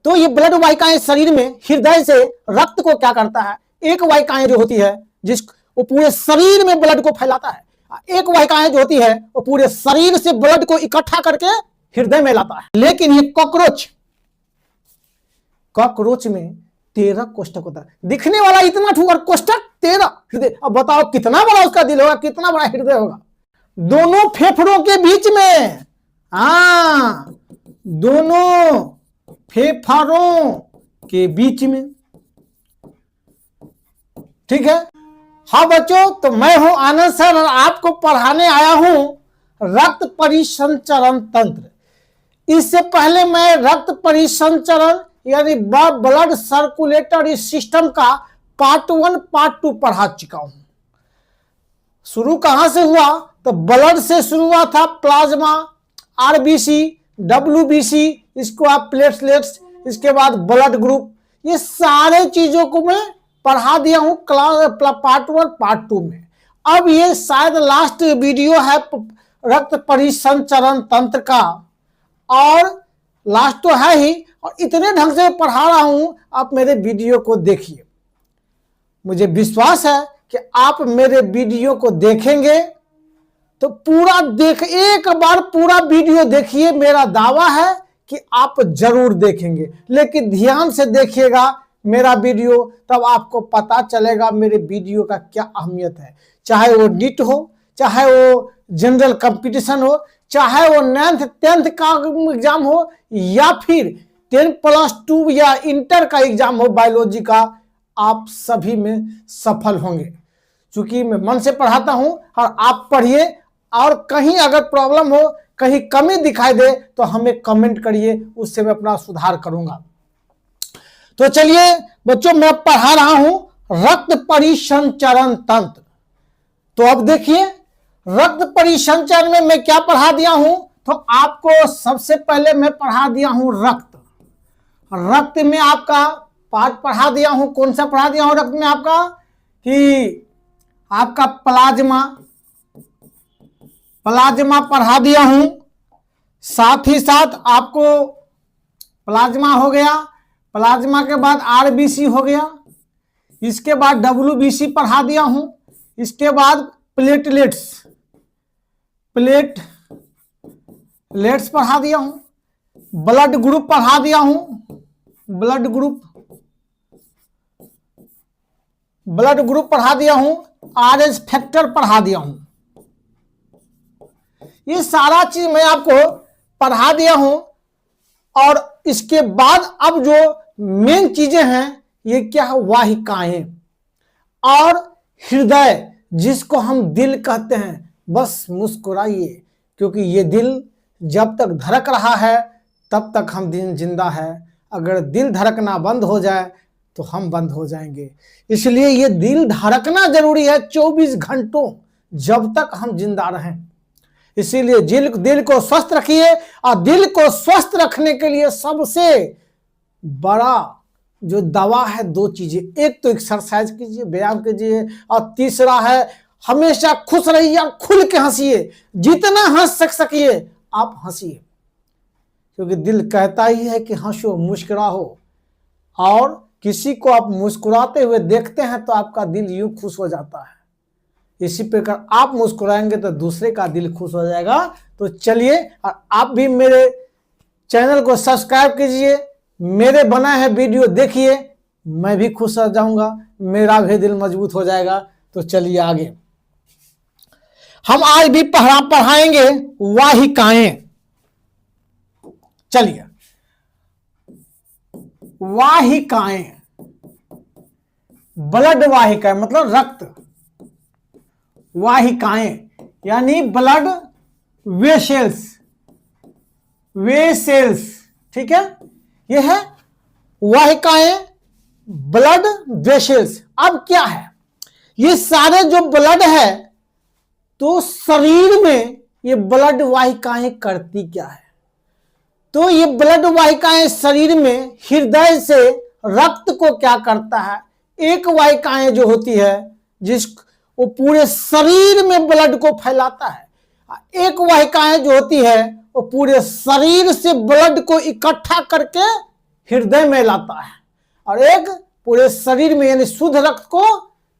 तो ये ब्लड वाहिकाएं शरीर में हृदय से रक्त को क्या करता है, एक वाहिकाएं जो होती है वो पूरे शरीर में ब्लड को फैलाता है, एक वाहिकाएं जो होती है वो पूरे शरीर से ब्लड को इकट्ठा करके हृदय में लाता है। लेकिन ये कॉकरोच में 13 कोष्ठक होता है, दिखने वाला इतना ठुकर, कोष्ठक 13 हृदय। अब बताओ कितना बड़ा उसका दिल होगा, कितना बड़ा हृदय होगा। दोनों फेफड़ों के बीच में, दोनों फेफड़ों के बीच में, ठीक है। हाँ बच्चों, तो मैं हूं आनंद सर और आपको पढ़ाने आया हूं रक्त परिसंचरण तंत्र। इससे पहले मैं रक्त परिसंचरण यानी ब्लड सर्कुलेटरी सिस्टम का पार्ट 1 पार्ट 2 पढ़ा चुका हूं। शुरू कहां से हुआ, तो ब्लड से शुरू हुआ था, प्लाज्मा, आरबीसी, डब्ल्यूबीसी, इसको आप प्लेटलेट्स, इसके बाद ब्लड ग्रुप, ये सारे चीजों को मैं पढ़ा दिया हूं पार्ट 1 पार्ट 2 में। अब ये शायद लास्ट वीडियो है रक्त परिसंचरण तंत्र का, और लास्ट तो है ही, और इतने ढंग से पढ़ा रहा हूं, आप मेरे वीडियो को देखिए। मुझे विश्वास है कि आप मेरे वीडियो को देखेंगे तो पूरा एक बार पूरा वीडियो देखिए। मेरा दावा है कि आप जरूर देखेंगे, लेकिन ध्यान से देखिएगा मेरा वीडियो, तब आपको पता चलेगा मेरे वीडियो का क्या अहमियत है। चाहे वो नीट हो, चाहे वो जनरल कंपटीशन हो, चाहे वो 9th 10th का एग्जाम हो, या फिर 10+2 या इंटर का एग्जाम हो बायोलॉजी का, आप सभी में सफल होंगे। क्योंकि मैं मन से पढ़ाता हूं और आप पढ़िए, और कहीं अगर प्रॉब्लम हो, कहीं कमी दिखाई दे तो हमें कमेंट करिए, उससे मैं अपना सुधार करूंगा। तो चलिए बच्चों, मैं पढ़ा रहा हूं रक्त परिसंचरण तंत्र। तो अब देखिए, रक्त परिसंचरण में मैं क्या पढ़ा दिया हूं, तो आपको सबसे पहले मैं पढ़ा दिया हूं रक्त। रक्त में आपका पार्ट पढ़ा दिया हूं, कौन सा पढ़ा दिया हूं रक्त में आपका, कि आपका प्लाज्मा पढ़ा दिया हूं। साथ ही साथ आपको प्लाज्मा हो गया, प्लाज्मा के बाद आरबीसी हो गया, इसके बाद डब्ल्यूबीसी पढ़ा दिया हूं, इसके बाद प्लेटलेट्स पढ़ा दिया हूं, ब्लड ग्रुप पढ़ा दिया हूं, ब्लड ग्रुप पढ़ा दिया हूं, आरएच फैक्टर पढ़ा दिया हूं। ये सारा चीज मैं आपको पढ़ा दिया हूं। और इसके बाद अब जो मेन चीजें हैं, ये क्या है, वाहिकाएं और हृदय, जिसको हम दिल कहते हैं। बस मुस्कुराइए, क्योंकि ये दिल जब तक धड़क रहा है तब तक हम जिंदा है। अगर दिल धड़कना बंद हो जाए तो हम बंद हो जाएंगे। इसलिए ये दिल धड़कना जरूरी है 24 घंटों, जब तक हम जिंदा रहें। इसीलिए दिल को स्वस्थ रखिए, और दिल को स्वस्थ रखने के लिए सबसे बड़ा जो दवा है, 2 चीजें, एक तो एक्सरसाइज कीजिए, व्यायाम कीजिए, और तीसरा है हमेशा खुश रहिए, खुल के हंसिए, जितना हंस सकिए आप हंसिए, क्योंकि दिल कहता ही है कि हंसो, मुस्कुराओ। और किसी को आप मुस्कुराते हुए देखते हैं तो आपका दिल यूं खुश हो जाता है। इसी प्रकार आप मुस्कुराएंगे तो दूसरे का दिल खुश हो जाएगा। तो चलिए, और आप भी मेरे चैनल को सब्सक्राइब कीजिए, मेरे बनाए हैं वीडियो देखिए, मैं भी खुश हो जाऊंगा, मेरा भी दिल मजबूत हो जाएगा। तो चलिए आगे, हम आज भी पढ़ाएंगे वाहिकाएं। चलिए, वाहिकाएं, ब्लड वाहिकाएं मतलब रक्त वाहिकाएं, यानी ब्लड वेसेल्स, ठीक है, यह है वाहिकाएं, ब्लड वेसेल्स। अब क्या है, ये सारे जो ब्लड है, तो शरीर में ये ब्लड वाहिकाएं करती क्या है, तो ये ब्लड वाहिकाएं शरीर में हृदय से रक्त को क्या करता है, एक वाहिकाएं जो होती है वो पूरे शरीर में ब्लड को फैलाता है, एक वाहिकाएं जो होती है वो पूरे शरीर से ब्लड को इकट्ठा करके हृदय में लाता है, और एक पूरे शरीर में, यानी शुद्ध रक्त को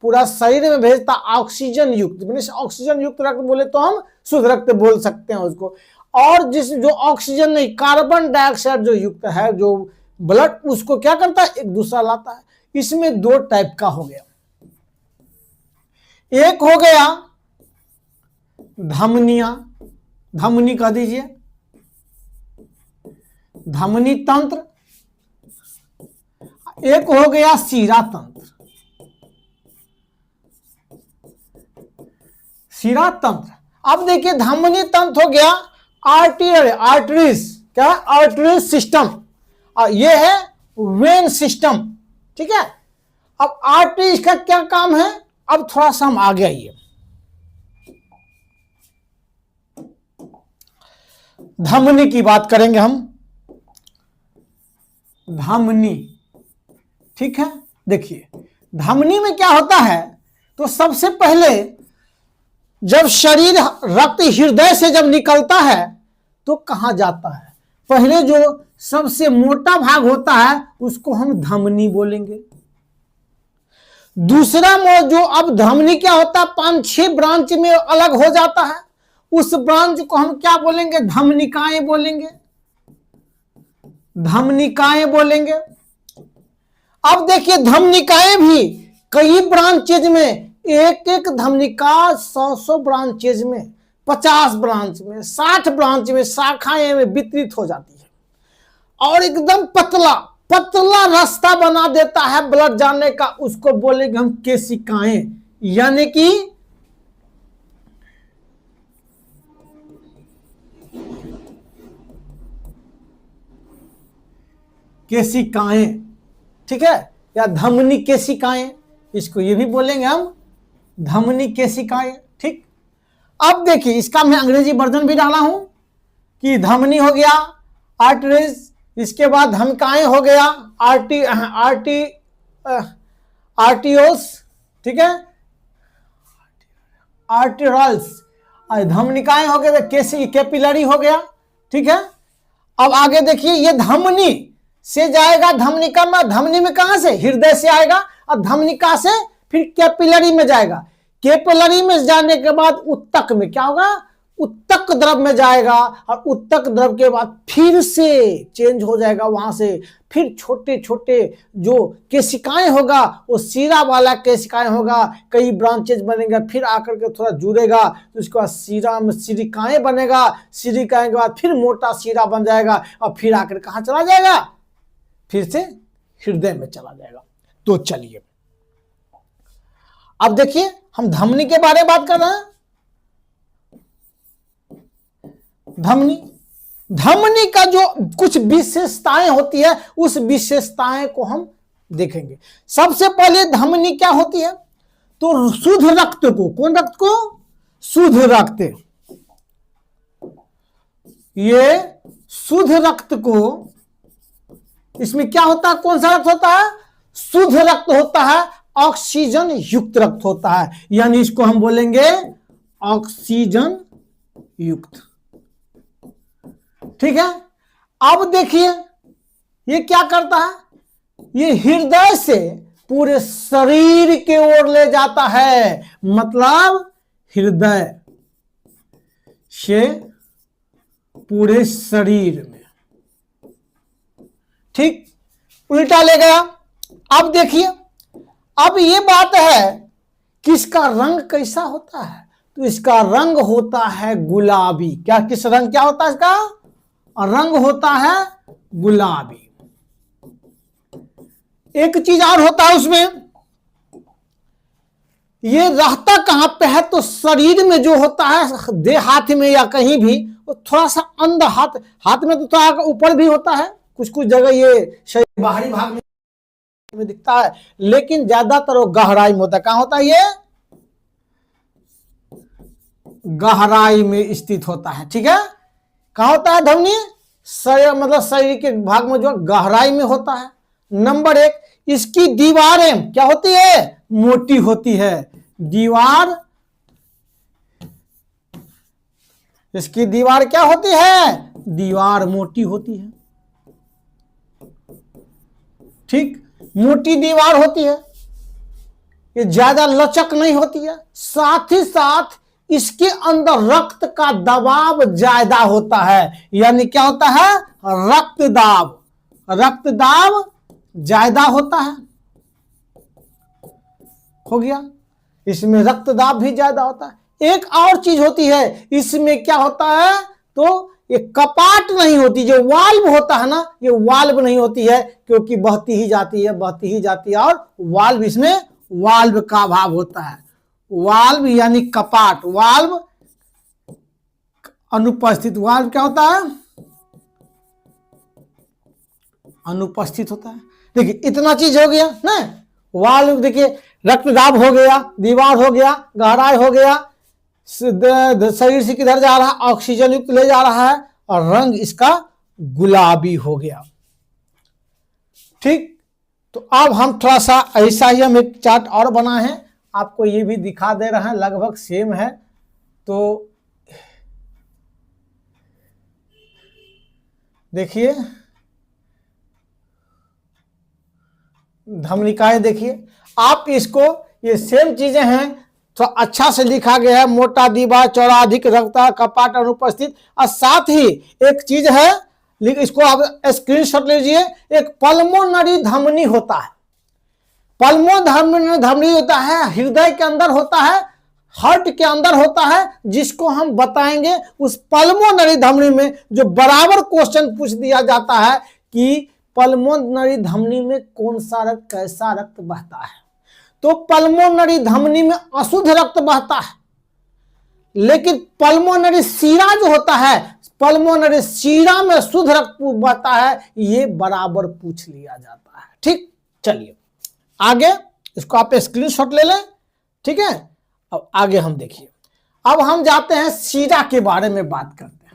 पूरा शरीर में भेजता ऑक्सीजन युक्त। ऑक्सीजन युक्त रक्त बोले तो हम शुद्ध रक्त बोल सकते हैं उसको। और जिस जो ऑक्सीजन नहीं, कार्बन डाइऑक्साइड जो युक्त है जो ब्लड, उसको क्या करता है, एक दूसरा लाता है। इसमें दो टाइप का हो गया। एक हो गया धमनियां, धमनी कह दीजिए, धमनी तंत्र। एक हो गया शिरा तंत्र, शिरा तंत्र। अब देखिए धमनी तंत्र हो गया आर्टरी, आर्टरीज, क्या है, आर्टरीज सिस्टम, और ये है वेन सिस्टम, ठीक है। अब आर्टरीज का क्या काम है, अब थोड़ा सा हम आगे आइए। धमनी की बात करेंगे हम, धमनी, ठीक है। देखिए धमनी में क्या होता है, तो सबसे पहले जब शरीर रक्त हृदय से जब निकलता है तो कहां जाता है, पहले जो सबसे मोटा भाग होता है उसको हम धमनी बोलेंगे। दूसरा जो अब धमनी क्या होता है, 5-6 ब्रांच में अलग हो जाता है, उस ब्रांच को हम क्या बोलेंगे, धमनिकाएं बोलेंगे, धमनिकाएं बोलेंगे। अब देखिए धमनिकाएं भी कई ब्रांचेज में, एक एक धमनिका 100 ब्रांचेज में, 50 ब्रांच में, 60 ब्रांच में, शाखाएं में वितरित हो जाती है, और एकदम पतला पतला रास्ता बना देता है ब्लड जाने का, उसको बोलेंगे हम केशिकाएं, यानी कि केशिकाएं, ठीक है, या धमनी केशिकाएं, इसको ये भी बोलेंगे हम धमनी केशिकाएं, ठीक। अब देखिए इसका मैं अंग्रेजी वर्जन भी डाला हूं कि धमनी हो गया आर्टरीज, इसके बाद धमनिकाएं हो गया आर्टियोल्स, ठीक है, आर्टेरल्स, धमनिकाएं हो गया कैपिलरी हो गया, ठीक है। अब आगे देखिए ये धमनी से जाएगा धमनिका में, धमनी में कहां से, हृदय से आएगा, और धमनिका से फिर कैपिलरी में जाएगा, कैपिलरी में जाने के बाद उत्तक में क्या होगा, उत्तक द्रव में जाएगा, और उत्तक द्रव के बाद फिर से चेंज हो जाएगा, वहां से फिर छोटे छोटे जो केशिकाएं होगा वो सीरा वाला केशिकाएं होगा, कई ब्रांचेज बनेगा, फिर आकर के थोड़ा जुड़ेगा, तो उसके बाद सीरा में सिरिकाएं बनेगा, सिरिकाएं के बाद फिर मोटा सीरा बन जाएगा, और फिर आकर कहां चला जाएगा, फिर से हृदय में चला जाएगा। तो चलिए अब देखिए हम धमनी के बारे में बात कर रहे हैं। धमनी, धमनी का जो कुछ विशेषताएं होती है उस विशेषताएं को हम देखेंगे। सबसे पहले धमनी क्या होती है, तो शुद्ध रक्त को, कौन रक्त को, शुद्ध रक्त, ये शुद्ध रक्त को, इसमें क्या होता है, कौन सा रक्त होता है, शुद्ध रक्त होता है, ऑक्सीजन युक्त रक्त होता है, यानी इसको हम बोलेंगे ऑक्सीजन युक्त, ठीक है। अब देखिए ये क्या करता है, ये हृदय से पूरे शरीर के ओर ले जाता है, मतलब हृदय से पूरे शरीर में, ठीक, उल्टा ले गया। अब देखिए अब ये बात है कि इसका रंग कैसा होता है, तो इसका रंग होता है गुलाबी। क्या, किस रंग, क्या होता है इसका रंग, होता है गुलाबी। एक चीज और होता है उसमें, ये रहता कहां पे है, तो शरीर में जो होता है, देह हाथ में या कहीं भी, वो थोड़ा सा अंदर, हाथ में तो थोड़ा ऊपर भी होता है, कुछ कुछ जगह ये शरीर बाहरी भाग में दिखता है, लेकिन ज्यादातर वो गहराई में होता है। कहां होता है, ये गहराई में स्थित होता है, ठीक है। कहां होता है धमनी, शरीर, मतलब शरीर के भाग में जो गहराई में होता है। नंबर 1, इसकी दीवारें क्या होती है, मोटी होती है, दीवार, इसकी दीवार क्या होती है, दीवार मोटी होती है। ठीक, मोटी दीवार होती है, ये ज्यादा लचक नहीं होती है, साथ ही साथ इसके अंदर रक्त का दबाव ज्यादा होता है। यानी क्या होता है, रक्त दाब ज्यादा होता है। हो गया, इसमें रक्त दाब भी ज्यादा होता है। एक और चीज होती है, इसमें क्या होता है, तो ये कपाट नहीं होती, जो वाल्व होता है ना, ये वाल्व नहीं होती है, क्योंकि बहती ही जाती है और वाल्व, इसमें वाल्व का अभाव होता है। वाल्व यानी कपाट, वाल्व अनुपस्थित, वाल्व क्या होता है, अनुपस्थित होता है। देखिए इतना चीज हो गया ना, वाल्व देखिए, रक्तदाब हो गया, दीवार हो गया, गहराई हो गया, शरीर से किधर जा रहा है, ऑक्सीजन युक्त ले जा रहा है, और रंग इसका गुलाबी हो गया। ठीक, तो अब हम थोड़ा सा ऐसा ही हम एक चार्ट और बना है, आपको ये भी दिखा दे रहे हैं, लगभग सेम है। तो देखिए धमनिकाएं, देखिए आप इसको, ये सेम चीजें हैं, तो अच्छा से लिखा गया है, मोटा दीवार, चौड़ा अधिक रखता, कपाट अनुपस्थित, और साथ ही एक चीज है, इसको आप स्क्रीनशॉट लीजिए, एक पल्मोनरी धमनी होता है। पल्मोनरी धमनी होता है, हृदय के अंदर होता है, हार्ट के अंदर होता है, जिसको हम बताएंगे। उस पल्मोनरी धमनी में जो बराबर क्वेश्चन पूछ दिया जाता है कि पल्मोनरी धमनी में कौन सा रक्त, कैसा रक्त बहता है, तो पल्मोनरी धमनी में अशुद्ध रक्त बहता है। लेकिन पल्मोनरी सीरा जो होता है, पल्मोनरी सीरा में शुद्ध रक्त बहता है, ये बराबर पूछ लिया जाता है। ठीक, चलिए आगे, इसको आप स्क्रीनशॉट ले लें। ठीक है, अब आगे हम देखिए, अब हम जाते हैं सीरा के बारे में बात करते हैं।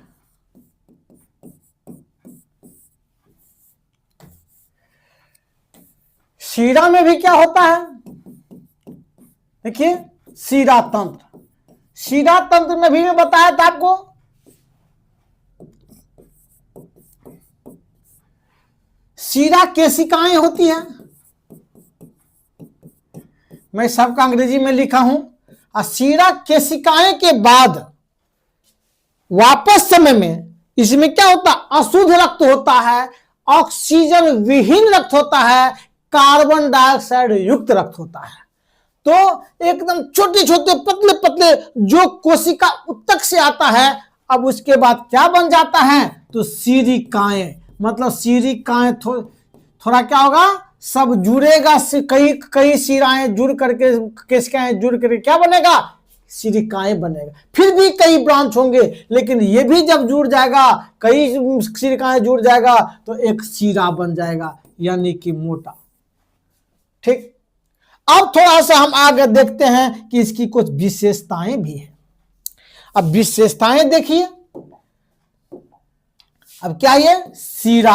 सीरा में भी क्या होता है, देखिए सीरा तंत्र में भी मैं बताया था आपको, सीरा केशिकाएं होती हैं, मैं सबका अंग्रेजी में लिखा हूं। और सीरा केशिकाएं के बाद वापस समय में इसमें क्या होता है, अशुद्ध रक्त होता है, ऑक्सीजन विहीन रक्त होता है, कार्बन डाइऑक्साइड युक्त रक्त होता है। तो एकदम छोटे छोटे पतले पतले जो कोशिका उत्तक से आता है, अब उसके बाद क्या बन जाता है, तो सीरिकाएं, मतलब सीरिकाएं थोड़ा क्या होगा, सब जुड़ेगा, कई सीराएं जुड़ करके, केशिकाएं जुड़ करके क्या बनेगा, सीरिकाएं बनेगा। फिर भी कई ब्रांच होंगे, लेकिन ये भी जब जुड़ जाएगा, कई सीरिकाएं जुड़ जाएगा, तो एक सीरा बन जाएगा, यानी कि मोटा। ठीक, अब थोड़ा सा हम आगे देखते हैं कि इसकी कुछ विशेषताएं भी हैं। अब विशेषताएं देखिए, अब क्या ये सीरा,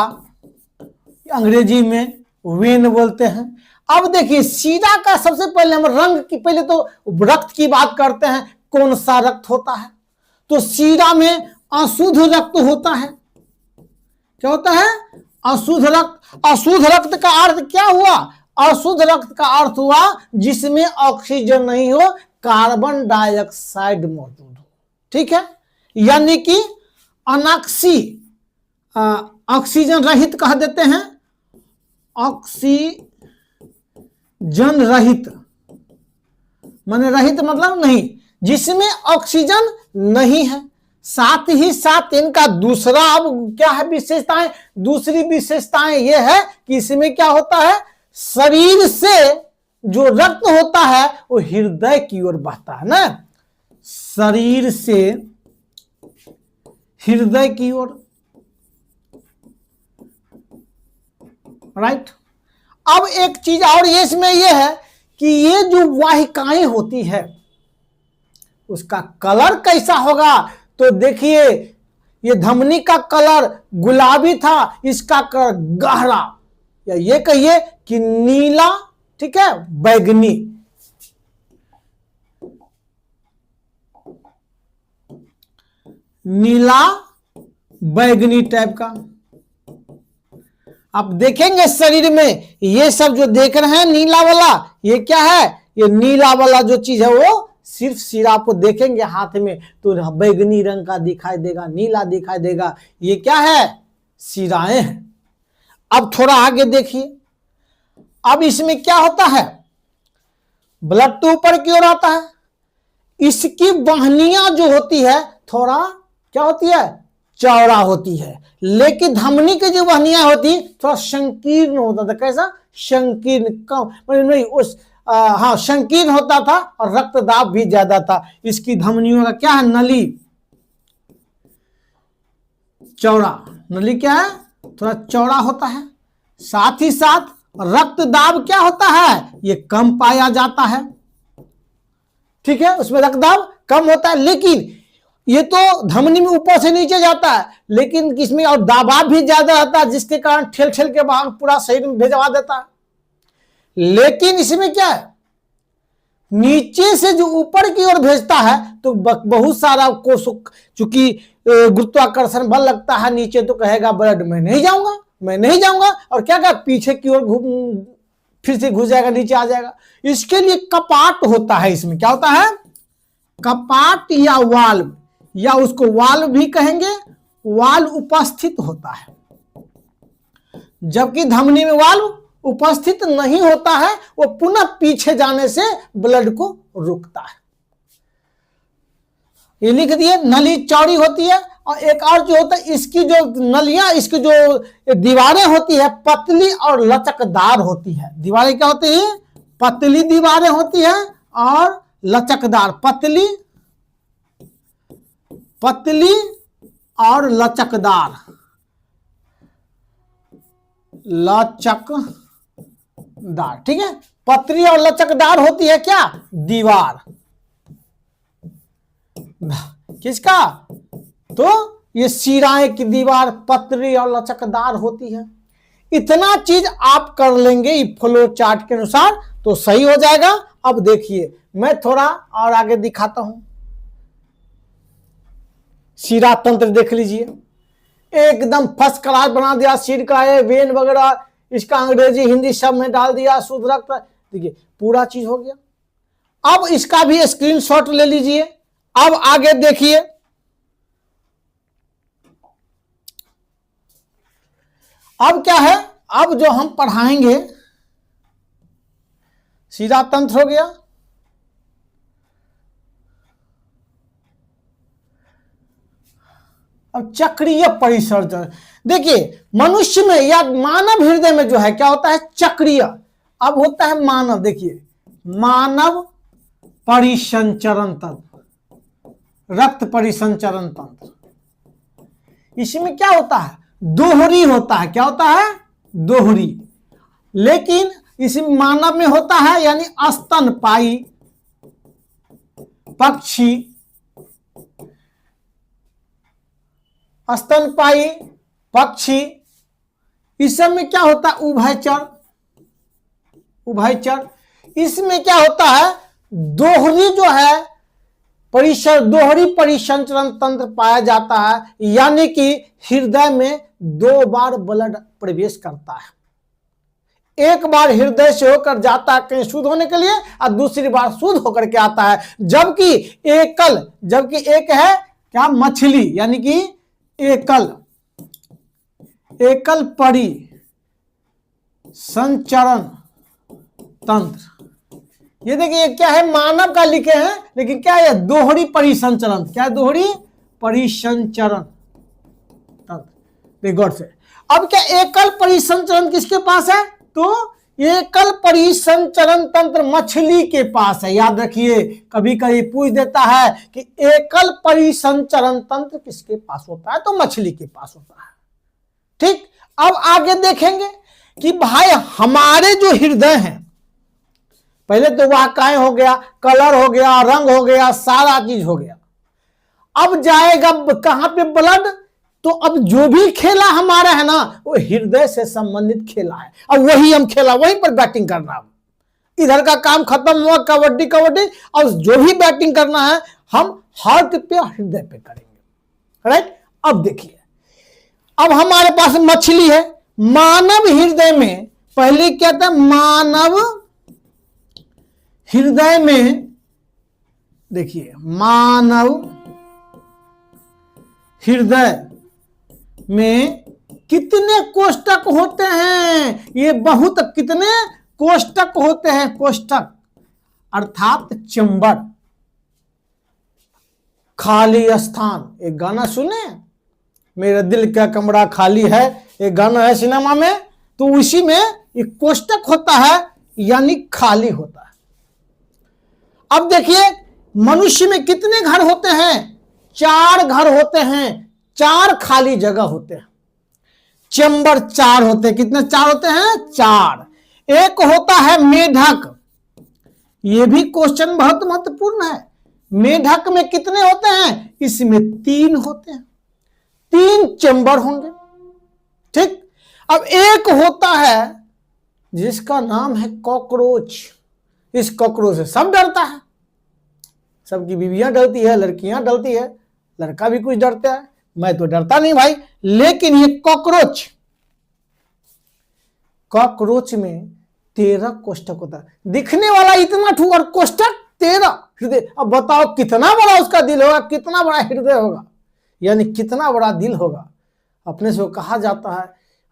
अंग्रेजी में वेन बोलते हैं। अब देखिए सीरा का सबसे पहले हम रंग की, पहले तो रक्त की बात करते हैं, कौन सा रक्त होता है, तो सीरा में अशुद्ध रक्त होता है। क्या होता है, अशुद्ध रक्त। अशुद्ध रक्त का अर्थ क्या हुआ, अशुद्ध रक्त का अर्थ हुआ जिसमें ऑक्सीजन नहीं हो, कार्बन डाइऑक्साइड मौजूद हो। ठीक है, यानी कि ऑक्सीजन रहित कह देते हैं, ऑक्सीजन रहित माने रहित मतलब नहीं, जिसमें ऑक्सीजन नहीं है। साथ ही साथ इनका दूसरा, अब क्या है विशेषताएं, दूसरी विशेषताएं यह है कि इसमें क्या होता है, शरीर से जो रक्त होता है वो हृदय की ओर बहता है ना, शरीर से हृदय की ओर, राइट। अब एक चीज और ये इसमें यह है कि ये जो वाहिकाएं होती है उसका कलर कैसा होगा, तो देखिए ये धमनी का कलर गुलाबी था, इसका कलर गहरा, या ये कहिए कि नीला, ठीक है, बैगनी। नीला बैगनी टाइप का। आप देखेंगे शरीर में ये सब जो देख रहे हैं नीला वाला, ये क्या है? ये नीला वाला जो चीज है वो सिर्फ सिरा को देखेंगे हाथ में तो बैगनी रंग का दिखाई देगा, नीला दिखाई देगा। ये क्या है? सिराएं हैं। अब थोड़ा आगे देखिए, अब इसमें क्या होता है? ब्लड तो ऊपर की ओर आता है, इसकी वाहिनियां जो होती है थोड़ा क्या होती है? चौड़ा होती है, लेकिन धमनी की जो वाहिनियां होती थोड़ा संकीर्ण होता था। कैसा? संकीर्ण, कम नहीं उस हाँ संकीर्ण होता था और रक्तदाब भी ज्यादा था। इसकी धमनियों का क्या है? नली चौड़ा, नली क्या है? थोड़ा चौड़ा होता है। साथ ही साथ रक्तदाब क्या होता है? ये कम पाया जाता है। ठीक है, उसमें रक्तदाब कम होता है, लेकिन ये तो धमनी में ऊपर से नीचे जाता है, लेकिन इसमें और दबाव भी ज्यादा रहता है, जिसके कारण ठेल ठेल के बाहर पूरा शरीर में भेजवा देता है। लेकिन इसमें क्या है? नीचे से जो ऊपर की ओर भेजता है तो बहुत सारा को चूंकि गुरुत्वाकर्षण बल लगता है नीचे, तो कहेगा ब्लड मैं नहीं जाऊंगा, मैं नहीं जाऊंगा, और क्या कहा? पीछे की ओर फिर से घुस जाएगा, नीचे आ जाएगा। इसके लिए कपाट होता है। इसमें क्या होता है? कपाट या वाल्व, या उसको वाल्व भी कहेंगे, वाल्व उपस्थित होता है। जबकि धमनी में वाल्व उपस्थित नहीं होता है, वो पुनः पीछे जाने से ब्लड को रोकता है। ये लिख दिए, नली चौड़ी होती है। और एक और जो होता है, इसकी जो नलियां, इसकी जो दीवारें होती है पतली और लचकदार होती है। दीवारें क्या होती है? पतली दीवारें होती है और लचकदार, पतली पतली और लचकदार, लचकदार। ठीक है, पतली और लचकदार होती है क्या? दीवार किसका? तो ये सिराएं की दीवार पतली और लचकदार होती है। इतना चीज आप कर लेंगे फ्लो चार्ट के अनुसार तो सही हो जाएगा। अब देखिए, मैं थोड़ा और आगे दिखाता हूं। शिरा तंत्र देख लीजिए, एकदम फर्स्ट क्लास बना दिया। सिर का है वेन वगैरह, इसका अंग्रेजी हिंदी सब में डाल दिया, शुद्ध रक्त, देखिए पूरा चीज हो गया। अब इसका भी स्क्रीनशॉट ले लीजिए। अब आगे देखिए, अब क्या है? अब जो हम पढ़ाएंगे शिरा तंत्र हो गया। अब चक्रीय परिसर्जन देखिए, मनुष्य में या मानव हृदय में जो है क्या होता है? चक्रीय। अब होता है मानव, देखिए मानव परिसंचरण तंत्र, रक्त परिसंचरण तंत्र। इसमें क्या होता है? दोहरी होता है। क्या होता है? दोहरी। लेकिन इसमें मानव में होता है, यानी स्तनपायी पक्षी, स्तनपायी पक्षी, इस सब में क्या होता है? उभयचर, उभयचर। इसमें क्या होता है? दोहरी जो है दोहरी परिसंचरण तंत्र पाया जाता है, यानी कि हृदय में 2 बार ब्लड प्रवेश करता है। एक बार हृदय से होकर जाता है कहीं शुद्ध होने के लिए, और दूसरी बार शुद्ध होकर के आता है। जबकि एक है क्या? मछली, यानी कि एकल परिसंचरण तंत्र। ये देखिए क्या है? मानव का लिखे हैं, लेकिन क्या है? दोहरी परिसंचरण। क्या है? दोहरी परिसंचरण तंत्र। देखिए गौर से। अब क्या एकल परिसंचरण किसके पास है? तो एकल परिसंचरण तंत्र मछली के पास है। याद रखिए, कभी कभी पूछ देता है कि एकल परिसंचरण तंत्र किसके पास होता है? तो मछली के पास होता है। ठीक, अब आगे देखेंगे कि भाई हमारे जो हृदय हैं, पहले तो वाकाएं हो गया, कलर हो गया, रंग हो गया, सारा चीज हो गया। अब जाएगा कहां पे? ब्लड। तो अब जो भी खेला हमारा है ना, वो हृदय से संबंधित खेला है। अब वही हम खेला, वहीं पर बैटिंग करना। इधर का काम खत्म हुआ, कबड्डी कबड्डी, और जो भी बैटिंग करना है हम हार्ट पे और हृदय पे करेंगे। राइट। अब देखिए, अब हमारे पास मछली है, मानव हृदय में, पहले क्या था, मानव हृदय में, देखिए मानव हृदय में कितने कोष्ठक होते हैं, ये बहुत, कितने कोष्ठक होते हैं, कोष्ठक अर्थात चैम्बर, खाली स्थान। एक गाना सुने, मेरा दिल का कमरा खाली है, एक गाना है सिनेमा में, तो उसी में एक कोष्ठक होता है, यानी खाली होता है। अब देखिए मनुष्य में कितने घर होते हैं, 4 घर होते हैं, 4 खाली जगह होते हैं, चैम्बर 4 होते हैं। कितने 4 होते हैं, 4। एक होता है मेढक, यह भी क्वेश्चन बहुत महत्वपूर्ण है। मेढक में कितने होते हैं, इसमें 3 होते हैं, 3 चैम्बर होंगे, ठीक। अब एक होता है जिसका नाम है कॉकरोच। इस कॉकरोच से सब डरता है, सबकी बीवियां डरती है, लड़कियां डरती है, लड़का भी कुछ डरता है, मैं तो डरता नहीं भाई। लेकिन ये कॉकरोच, कॉकरोच में 13 कोष्ठक होता है। दिखने वाला इतना ठू और कोष्ठक 13 हृदय। अब बताओ कितना बड़ा उसका दिल होगा, कितना बड़ा हृदय होगा, यानी कितना बड़ा दिल होगा। अपने से कहा जाता है,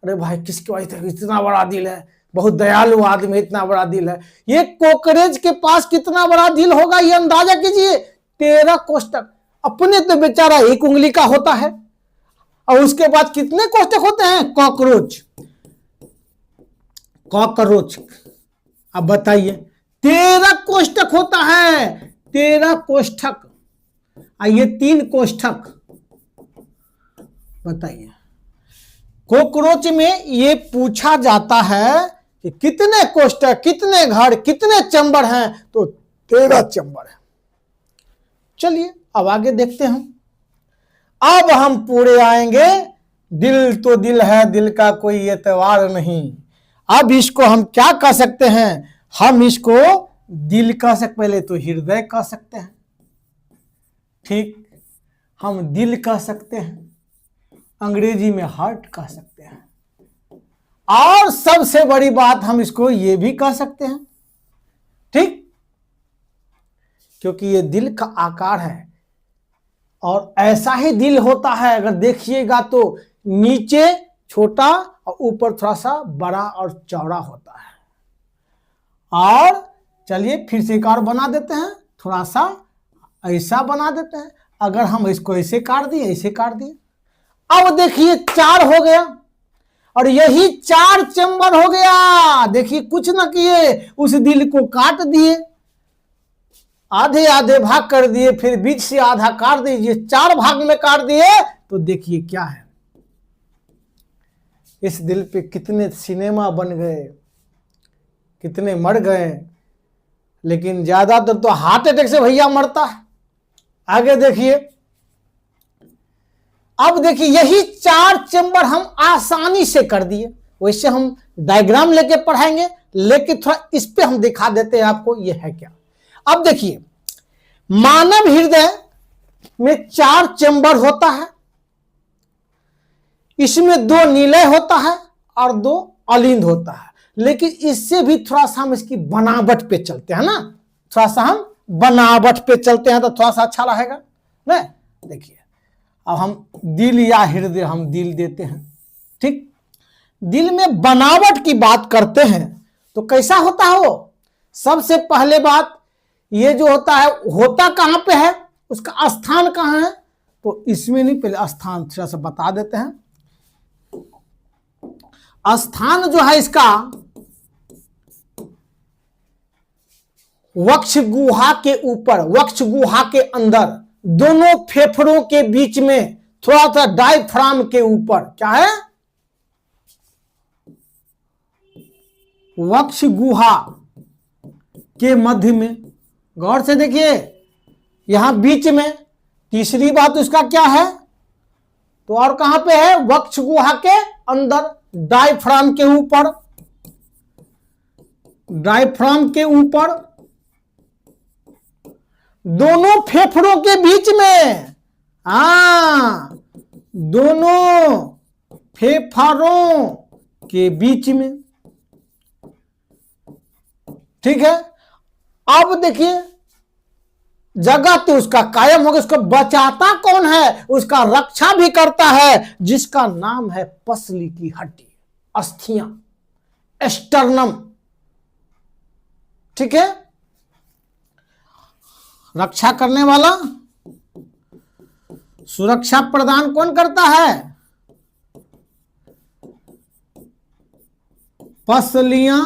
अरे भाई किसके वजह से इतना बड़ा दिल है, बहुत दयालु आदमी, इतना बड़ा दिल है। ये कॉकरोच के पास कितना बड़ा दिल होगा, ये अंदाजा कीजिए। 13 कोष्ठक, अपने तो बेचारा 1 उंगली का होता है, और उसके बाद कितने कोष्ठक होते हैं, कॉकरोच, कॉकरोच। अब बताइए 13 कोष्ठक होता है, 13 कोष्ठक, ये 3 कोष्ठक। बताइए कॉकरोच में ये पूछा जाता है कि कितने कोष्ठक, कितने घर, कितने चैम्बर हैं, तो 13 चैम्बर है। चलिए अब आगे देखते हैं। अब हम पूरे आएंगे, दिल तो दिल है, दिल का कोई एतबार नहीं। अब इसको हम क्या कह सकते हैं, हम इसको दिल कह सकते, पहले तो हृदय कह सकते हैं, ठीक, हम दिल कह सकते हैं, अंग्रेजी में हार्ट कह सकते हैं, और सबसे बड़ी बात हम इसको ये भी कह सकते हैं, ठीक, क्योंकि ये दिल का आकार है, और ऐसा ही दिल होता है, अगर देखिएगा तो नीचे छोटा और ऊपर थोड़ा सा बड़ा और चौड़ा होता है। और चलिए फिर से एक और बना देते हैं, थोड़ा सा ऐसा बना देते हैं। अगर हम इसको ऐसे काट दिए, ऐसे काट दिए, अब देखिए 4 हो गया, और यही 4 चैम्बर हो गया। देखिए कुछ ना किए, उस दिल को काट दिए, आधे आधे भाग कर दिए, फिर बीच से आधा काट दीजिए, 4 भाग में काट दिए, तो देखिए क्या है। इस दिल पे कितने सिनेमा बन गए, कितने मर गए, लेकिन ज्यादातर तो हार्ट अटैक से भैया मरता है। आगे देखिए, अब देखिए यही 4 चैम्बर हम आसानी से कर दिए। वैसे हम डायग्राम लेके पढ़ाएंगे, लेकिन थोड़ा इस पे हम दिखा देते हैं आपको ये है क्या। अब देखिए मानव हृदय में 4 चैम्बर होता है, इसमें 2 निलय होता है और 2 अलिंद होता है। लेकिन इससे भी थोड़ा सा हम इसकी बनावट पे चलते हैं ना, थोड़ा सा हम बनावट पे चलते हैं तो थोड़ा सा अच्छा रहेगा ना। देखिए अब हम दिल या हृदय, हम दिल देते हैं, ठीक। दिल में बनावट की बात करते हैं तो कैसा होता है वो। सबसे पहले बात, ये जो होता है, होता कहां पे है, उसका स्थान कहां है, तो इसमें नहीं, पहले स्थान थोड़ा सा बता देते हैं। स्थान जो है इसका वक्ष गुहा के ऊपर, वक्ष गुहा के अंदर, दोनों फेफड़ों के बीच में, थोड़ा सा डायफ्राम के ऊपर, क्या है, वक्ष गुहा के मध्य में। गौर से देखिए यहां बीच में। तीसरी बात उसका क्या है, तो और कहां पे है, वक्ष गुहा के अंदर, डायफ्राम के ऊपर, डायफ्राम के ऊपर, दोनों फेफड़ों के बीच में। दोनों फेफड़ों के बीच में। ठीक है, अब देखिए जगह तो उसका कायम होगा, उसको बचाता कौन है, उसका रक्षा भी करता है, जिसका नाम है पसली की हड्डी, अस्थियां, एस्टर्नम। ठीक है, रक्षा करने वाला, सुरक्षा प्रदान कौन करता है, पसलियां,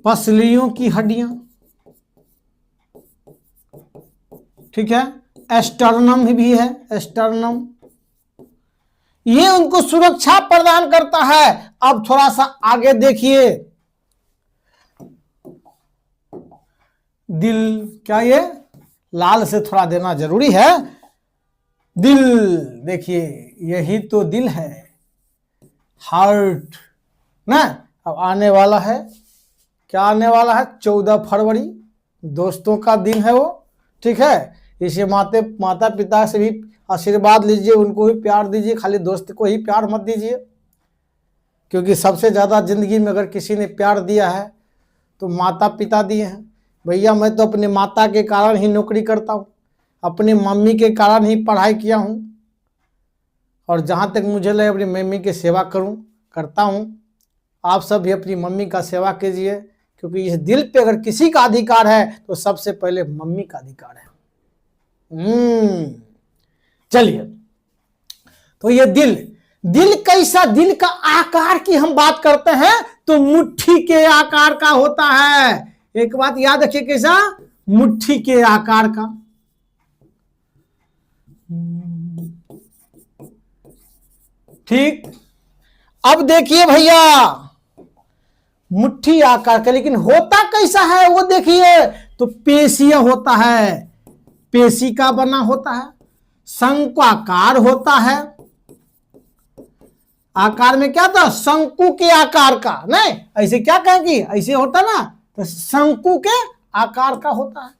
पसलियों की हड्डियां। ठीक है, एस्टर्नम भी है, एस्टर्नम, ये उनको सुरक्षा प्रदान करता है। अब थोड़ा सा आगे देखिए, दिल, क्या ये लाल से थोड़ा देना जरूरी है, दिल, देखिए यही तो दिल है, हार्ट ना। अब आने वाला है, क्या आने वाला है, 14 फरवरी, दोस्तों का दिन है वो। ठीक है, इसे माता पिता से भी आशीर्वाद लीजिए, उनको भी प्यार दीजिए, खाली दोस्त को ही प्यार मत दीजिए, क्योंकि सबसे ज़्यादा जिंदगी में अगर किसी ने प्यार दिया है तो माता पिता दिए हैं। भैया मैं तो अपने माता के कारण ही नौकरी करता हूँ, अपनी मम्मी के कारण ही पढ़ाई किया हूँ, और जहाँ तक मुझे लगे अपनी मम्मी की सेवा करता हूँ। आप सब भी अपनी मम्मी का सेवा कीजिए, क्योंकि इस दिल पे अगर किसी का अधिकार है तो सबसे पहले मम्मी का अधिकार है। चलिए, तो ये दिल कैसा, दिल का आकार की हम बात करते हैं तो मुट्ठी के आकार का होता है। एक बात याद रखिए, कैसा, मुट्ठी के आकार का। ठीक, अब देखिए भैया, मुट्ठी आकार का, लेकिन होता कैसा है वो देखिए, तो पेशीय होता है, पेशी का बना होता है, शंक्वाकार होता है। आकार में क्या था, शंकु के आकार का, नहीं ऐसे क्या कहेंगे, ऐसे होता ना, तो शंकु के आकार का होता है।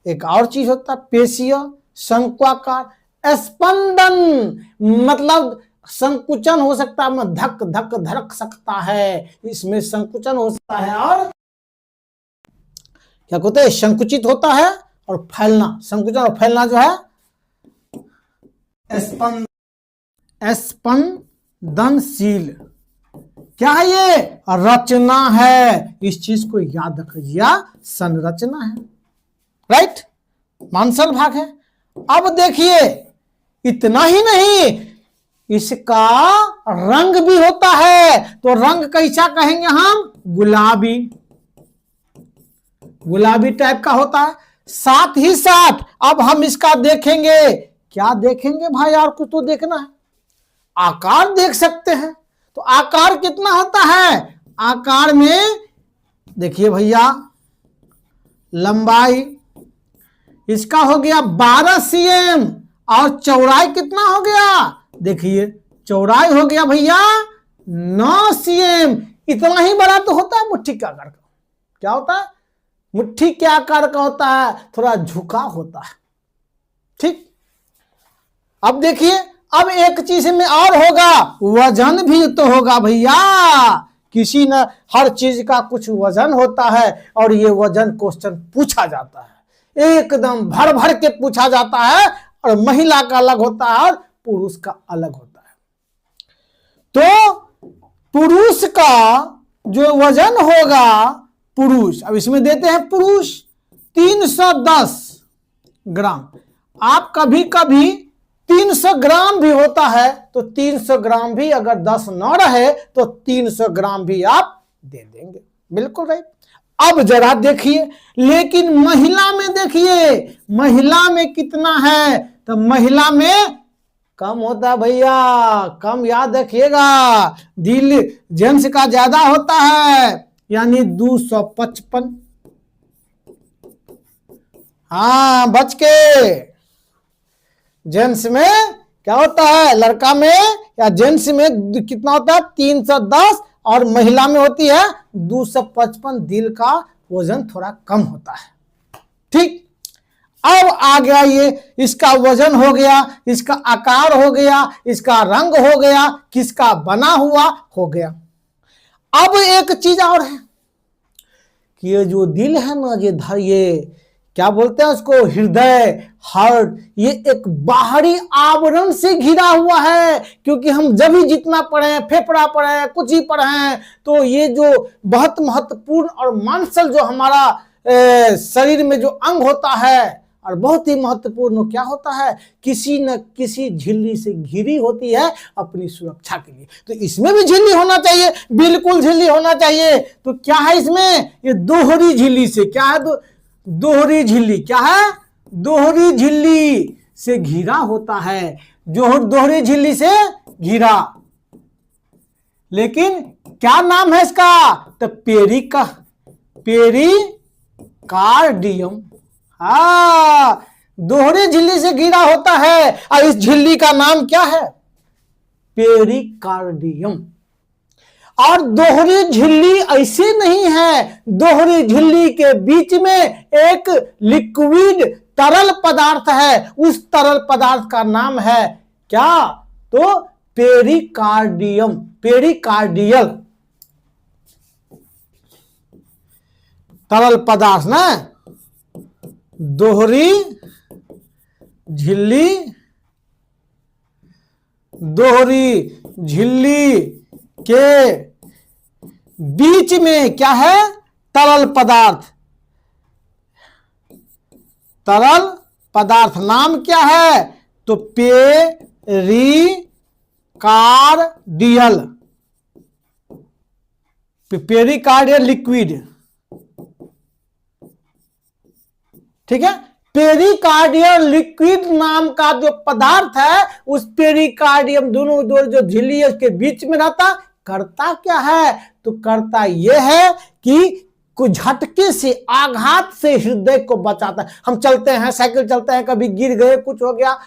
एक और चीज होता है पेशीय, शंक्वाकार, स्पंदन, मतलब संकुचन हो सकता है, धक धक धड़क सकता है, इसमें संकुचन हो सकता है, और क्या कहते हैं, संकुचित होता है और फैलना, संकुचन और फैलना जो है स्पंदनशील। क्या है ये, रचना है, इस चीज को याद रखिए, या संरचना है, राइट, मांसल भाग है। अब देखिए इतना ही नहीं, इसका रंग भी होता है, तो रंग कैसा कहेंगे हम, गुलाबी, गुलाबी टाइप का होता है। साथ ही साथ अब हम इसका देखेंगे, क्या देखेंगे भाई, और कुछ तो देखना है, आकार देख सकते हैं। तो आकार कितना होता है, आकार में देखिए भैया, लंबाई इसका हो गया 12 cm, और चौड़ाई कितना हो गया, देखिए चौड़ाई हो गया भैया 9 cm। इतना ही बड़ा तो होता है मुट्ठी के आकार का। क्या होता है, मुट्ठी के आकार का होता है, थोड़ा झुका होता है। ठीक, अब देखिए, अब एक चीज में और होगा, वजन भी तो होगा भैया, किसी न हर चीज का कुछ वजन होता है, और ये वजन क्वेश्चन पूछा जाता है, एकदम भर भर के पूछा जाता है, और महिला का अलग होता है और पुरुष का अलग होता है। तो पुरुष का जो वजन होगा, पुरुष, अब इसमें देते हैं पुरुष 310 ग्राम। आप कभी कभी 300 ग्राम भी होता है, तो 300 ग्राम भी अगर 10 न रहे तो 300 ग्राम भी आप दे देंगे, बिल्कुल राइट। अब जरा देखिए, लेकिन महिला में देखिए, महिला में कितना है, तो महिला में कम होता है भैया, कम याद रखिएगा, दिल जेंट्स का ज्यादा होता है, यानी 255। हाँ बच के, जेंट्स में क्या होता है, लड़का में या जेंट्स में कितना होता है 310, और महिला में होती है 255। दिल का वजन थोड़ा कम होता है। ठीक, अब आ गया ये, इसका वजन हो गया, इसका आकार हो गया, इसका रंग हो गया, किसका बना हुआ हो गया। अब एक चीज और है कि ये जो दिल है ना, ये क्या बोलते हैं उसको, हृदय, हार्ट, ये एक बाहरी आवरण से घिरा हुआ है। क्योंकि हम जब भी जितना पढ़े, फेफड़ा पढ़े, कुछ ही पढ़े, तो ये जो बहुत महत्वपूर्ण और मांसल जो हमारा शरीर में जो अंग होता है, और बहुत ही महत्वपूर्ण क्या होता है, किसी न किसी झिल्ली से घिरी होती है अपनी सुरक्षा के लिए। तो इसमें भी झिल्ली होना चाहिए, बिल्कुल झिल्ली होना चाहिए। तो क्या है इसमें, ये दोहरी झिल्ली से, क्या है, दोहरी झिल्ली, क्या है, दोहरी झिल्ली से घिरा होता है, जो दोहरी झिल्ली से घिरा। लेकिन क्या नाम है इसका, तो पेरिकार्डियम। हाँ, दोहरी झिल्ली से घिरा होता है, और इस झिल्ली का नाम क्या है, पेरिकार्डियम। और दोहरी झिल्ली ऐसी नहीं है, दोहरी झिल्ली के बीच में एक लिक्विड तरल पदार्थ है, उस तरल पदार्थ का नाम है क्या, तो पेरिकार्डियम, पेरिकार्डियल तरल पदार्थ ना। दोहरी झिल्ली, दोहरी झिल्ली के बीच में क्या है, तरल पदार्थ, तरल पदार्थ नाम क्या है, तो पेरिकार्डियल, पेरिकार्डियल लिक्विड। ठीक है, पेरिकार्डियल लिक्विड नाम का जो पदार्थ है, उस पेरिकार्डियम दोनों जो झिल्ली है उसके बीच में रहता, करता क्या है, तो करता यह है कि कुछ झटके से, आघात से हृदय को बचाता है। हम चलते हैं, साइकिल चलते हैं, कभी गिर गए, कुछ हो गया,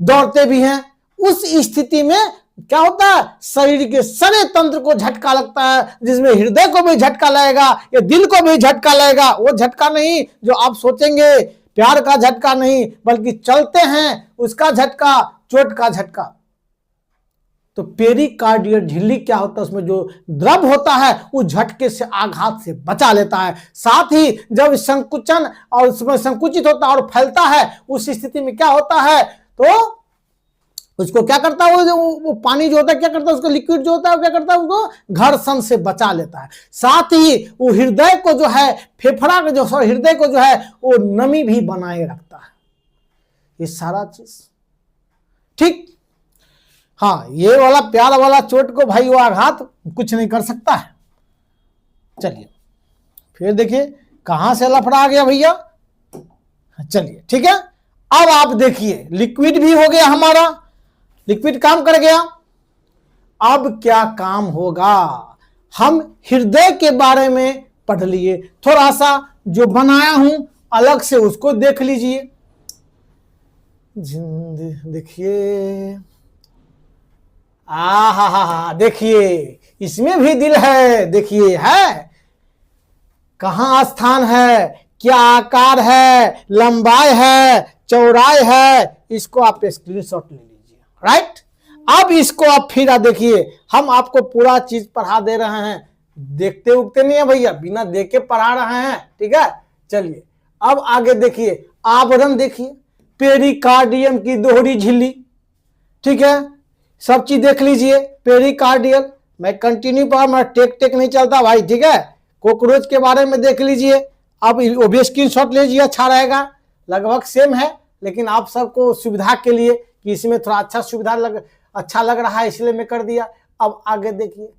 दौड़ते भी हैं, उस स्थिति में क्या होता है, शरीर के सारे तंत्र को झटका लगता है, जिसमें हृदय को भी झटका लगेगा, या दिल को भी झटका लगेगा। वो झटका नहीं जो आप सोचेंगे, प्यार का झटका नहीं, बल्कि चलते हैं उसका झटका, चोट का झटका। तो पेरिकार्डियल झिल्ली क्या होता है, उसमें जो द्रव होता है उस झटके से, आघात से बचा लेता है। साथ ही जब संकुचन और उसमें संकुचित होता है और फैलता है, उस स्थिति में क्या होता है, तो उसको क्या करता है, वो पानी जो होता है क्या करता है, उसको लिक्विड जो होता है वो क्या करता है, उसको घर्षण से बचा लेता है। साथ ही वो हृदय को जो है, फेफड़ा का जो हृदय को जो है, वो नमी भी बनाए रखता है। ये सारा चीज ठीक। हाँ, ये वाला प्यार वाला चोट को भाई वो आघात कुछ नहीं कर सकता है। चलिए फिर देखिए कहां से लफड़ा आ गया भैया। चलिए ठीक है, अब आप देखिए लिक्विड भी हो गया हमारा, लिक्विड काम कर गया। अब क्या काम होगा, हम हृदय के बारे में पढ़ लिए, थोड़ा सा जो बनाया हूं अलग से उसको देख लीजिए। देखिए, हा, देखिए इसमें भी दिल है, देखिए है, कहां स्थान है, क्या आकार है, लंबाई है, चौड़ाई है, इसको आप स्क्रीनशॉट ले लीजिए। राइट, अब इसको आप फिर देखिए, हम आपको पूरा चीज पढ़ा दे रहे हैं, देखते उगते नहीं है भैया, बिना देखे पढ़ा रहे हैं। ठीक है, चलिए अब आगे देखिए, आवरण देखिए, पेरिकार्डियम की दोहरी झिल्ली। ठीक है, सब चीज देख लीजिए, पेरिकार्डियल। मैं कंटिन्यू पर, मैं टेक नहीं चलता भाई। ठीक है, कॉकरोच के बारे में देख लीजिए, अब वो भी स्क्रीनशॉट लीजिए, अच्छा रहेगा। लगभग सेम है, लेकिन आप सबको सुविधा के लिए कि इसमें थोड़ा अच्छा लग रहा है, इसलिए मैं कर दिया। अब आगे देखिए,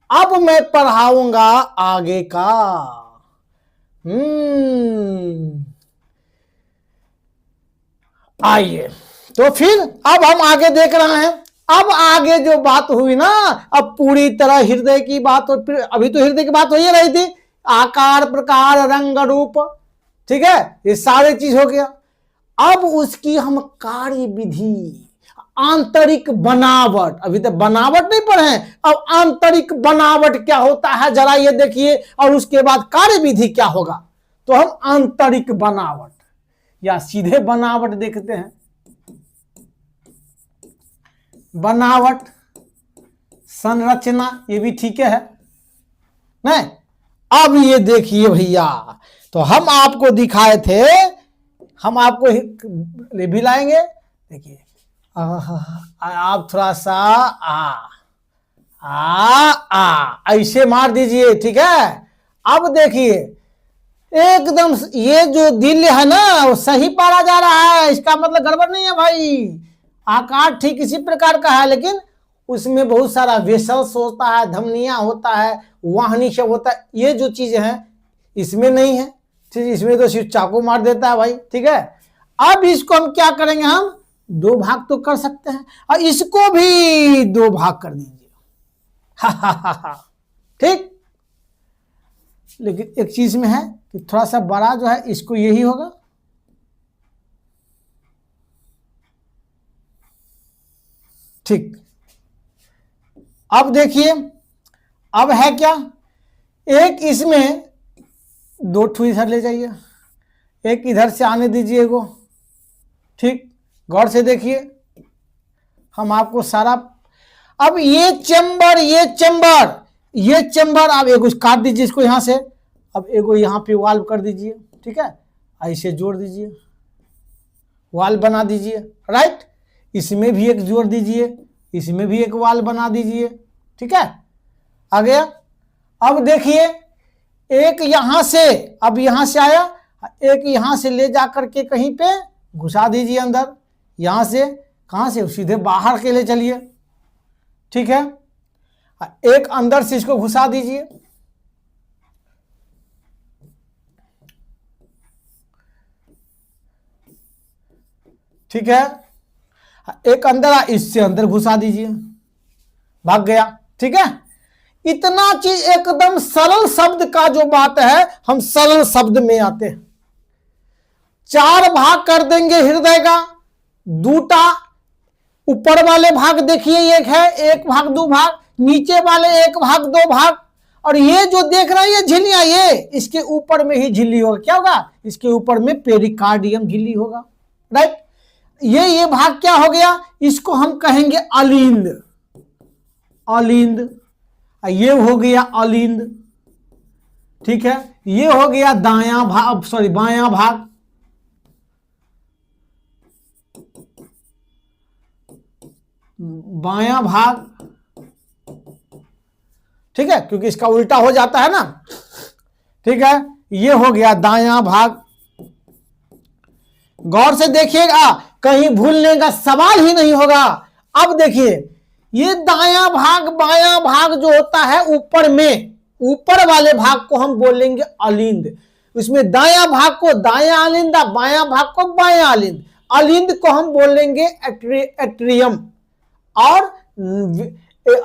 अब मैं पढ़ाऊंगा आगे का। आइए, तो फिर अब हम आगे देख रहे हैं। अब आगे जो बात हुई ना, अब पूरी तरह हृदय की बात हो, अभी तो हृदय की बात हो ही रही थी, आकार, प्रकार, रंग, रूप। ठीक है, ये सारे चीज हो गया। अब उसकी हम कार्य विधि, आंतरिक बनावट, अभी तक बनावट नहीं पढ़े, अब आंतरिक बनावट क्या होता है जरा ये देखिए, और उसके बाद कार्य विधि क्या होगा। तो हम आंतरिक बनावट, या सीधे बनावट देखते हैं? बनावट, संरचना, ये भी ठीक है नहीं? अब ये देखिए भैया, तो हम आपको दिखाए थे, हम आपको भी लाएंगे। देखिए आप थोड़ा सा ऐसे मार दीजिए, ठीक है। अब देखिए एकदम ये जो दिल है ना वो सही पारा जा रहा है, इसका मतलब गड़बड़ नहीं है भाई। आकार ठीक इसी प्रकार का है, लेकिन उसमें बहुत सारा वेसल्स होता है, धमनियां होता है, वाहनी सब होता है, ये जो चीजें हैं इसमें नहीं है। ठीक, इसमें तो सिर्फ चाकू मार देता है भाई, ठीक है। अब इसको हम क्या करेंगे, हम दो भाग तो कर सकते हैं, और इसको भी दो भाग कर दीजिए। ठीक, लेकिन एक चीज में है कि थोड़ा सा बड़ा जो है इसको यही होगा, ठीक। अब देखिए, अब है क्या, एक इसमें दो ठू इधर ले जाइए, एक इधर से आने दीजिए को, ठीक। गौर से देखिए, हम आपको सारा, अब ये चेंबर, ये चेंबर, ये चेंबर, आप एगो काट दीजिए इसको यहां से, अब एगो यहां पे वाल्व कर दीजिए, ठीक है। ऐसे जोड़ दीजिए, वाल्व बना दीजिए, राइट। इसमें भी एक जोड़ दीजिए, इसमें भी एक वाल्व बना दीजिए, ठीक है। आ गया। अब देखिए एक यहां से, अब यहां से आया, एक यहां से ले जा करके कहीं पे घुसा दीजिए अंदर, यहां से, कहां से, सीधे बाहर के लिए चलिए, ठीक है। एक अंदर से इसको घुसा दीजिए, ठीक है। एक अंदर, इससे अंदर घुसा दीजिए, भाग गया, ठीक है। इतना चीज एकदम सरल शब्द का जो बात है, हम सरल शब्द में आते हैं। चार भाग कर देंगे हृदय का, दूटा ऊपर वाले भाग देखिए, एक है, एक भाग दो भाग, नीचे वाले एक भाग दो भाग, और ये जो देख रहे हैं ये झिल्लियां, ये इसके ऊपर में ही झिल्ली होगा, क्या होगा, इसके ऊपर में पेरिकार्डियम झिल्ली होगा, राइट। ये भाग क्या हो गया, इसको हम कहेंगे अलिंद, अलिंद, ये हो गया अलिंद, ठीक है। ये हो गया दायां भाग, सॉरी बायां भाग, बायां भाग, ठीक है, क्योंकि इसका उल्टा हो जाता है ना, ठीक है। ये हो गया दायां भाग। गौर से देखिएगा, कहीं भूलने का सवाल ही नहीं होगा। अब देखिए, ये दायां भाग बायां भाग जो होता है ऊपर में, ऊपर वाले भाग को हम बोलेंगे अलिंद। उसमें दायां भाग को दायां अलिंद, बायां भाग को बायां अलिंद। अलिंद को हम बोलेंगे एट्रियम, और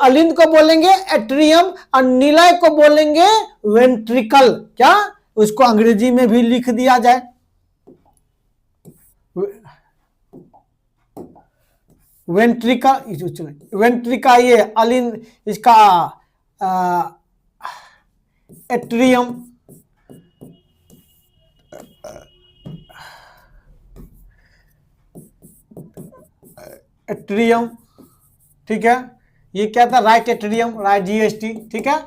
अलिंद को बोलेंगे एट्रियम, और निलय को बोलेंगे वेंट्रिकल। क्या उसको अंग्रेजी में भी लिख दिया जाए, वेंट्रिका, वेंट्रिका ये अलिंद, इसका एट्रियम, एट्रियम, ठीक है। ये क्या था, राइट एट्रियम, राइट जीएसटी, ठीक है,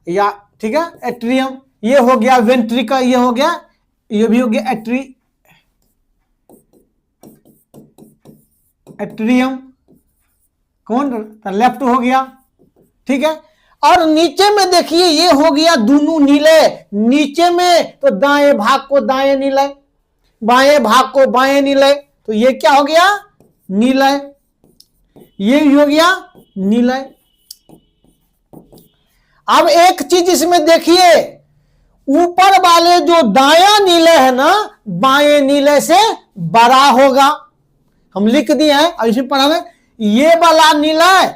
या ठीक है एट्रियम। ये हो गया वेंट्रिका, ये हो गया, ये भी हो गया एट्रियम, कौन लेफ्ट हो गया, ठीक है। और नीचे में देखिए ये हो गया दोनों नीले, नीचे में तो दाएं भाग को दाएं नीले, बाएं भाग को बाएं नीले, तो ये क्या हो गया, नीलय, ये हो गया नीलय। अब एक चीज इसमें देखिए, ऊपर वाले जो दायां नीले है ना, बाएं नीले से बड़ा होगा, हम लिख दिए हैं। अब इसमें पढ़ा है, ये वाला नीलय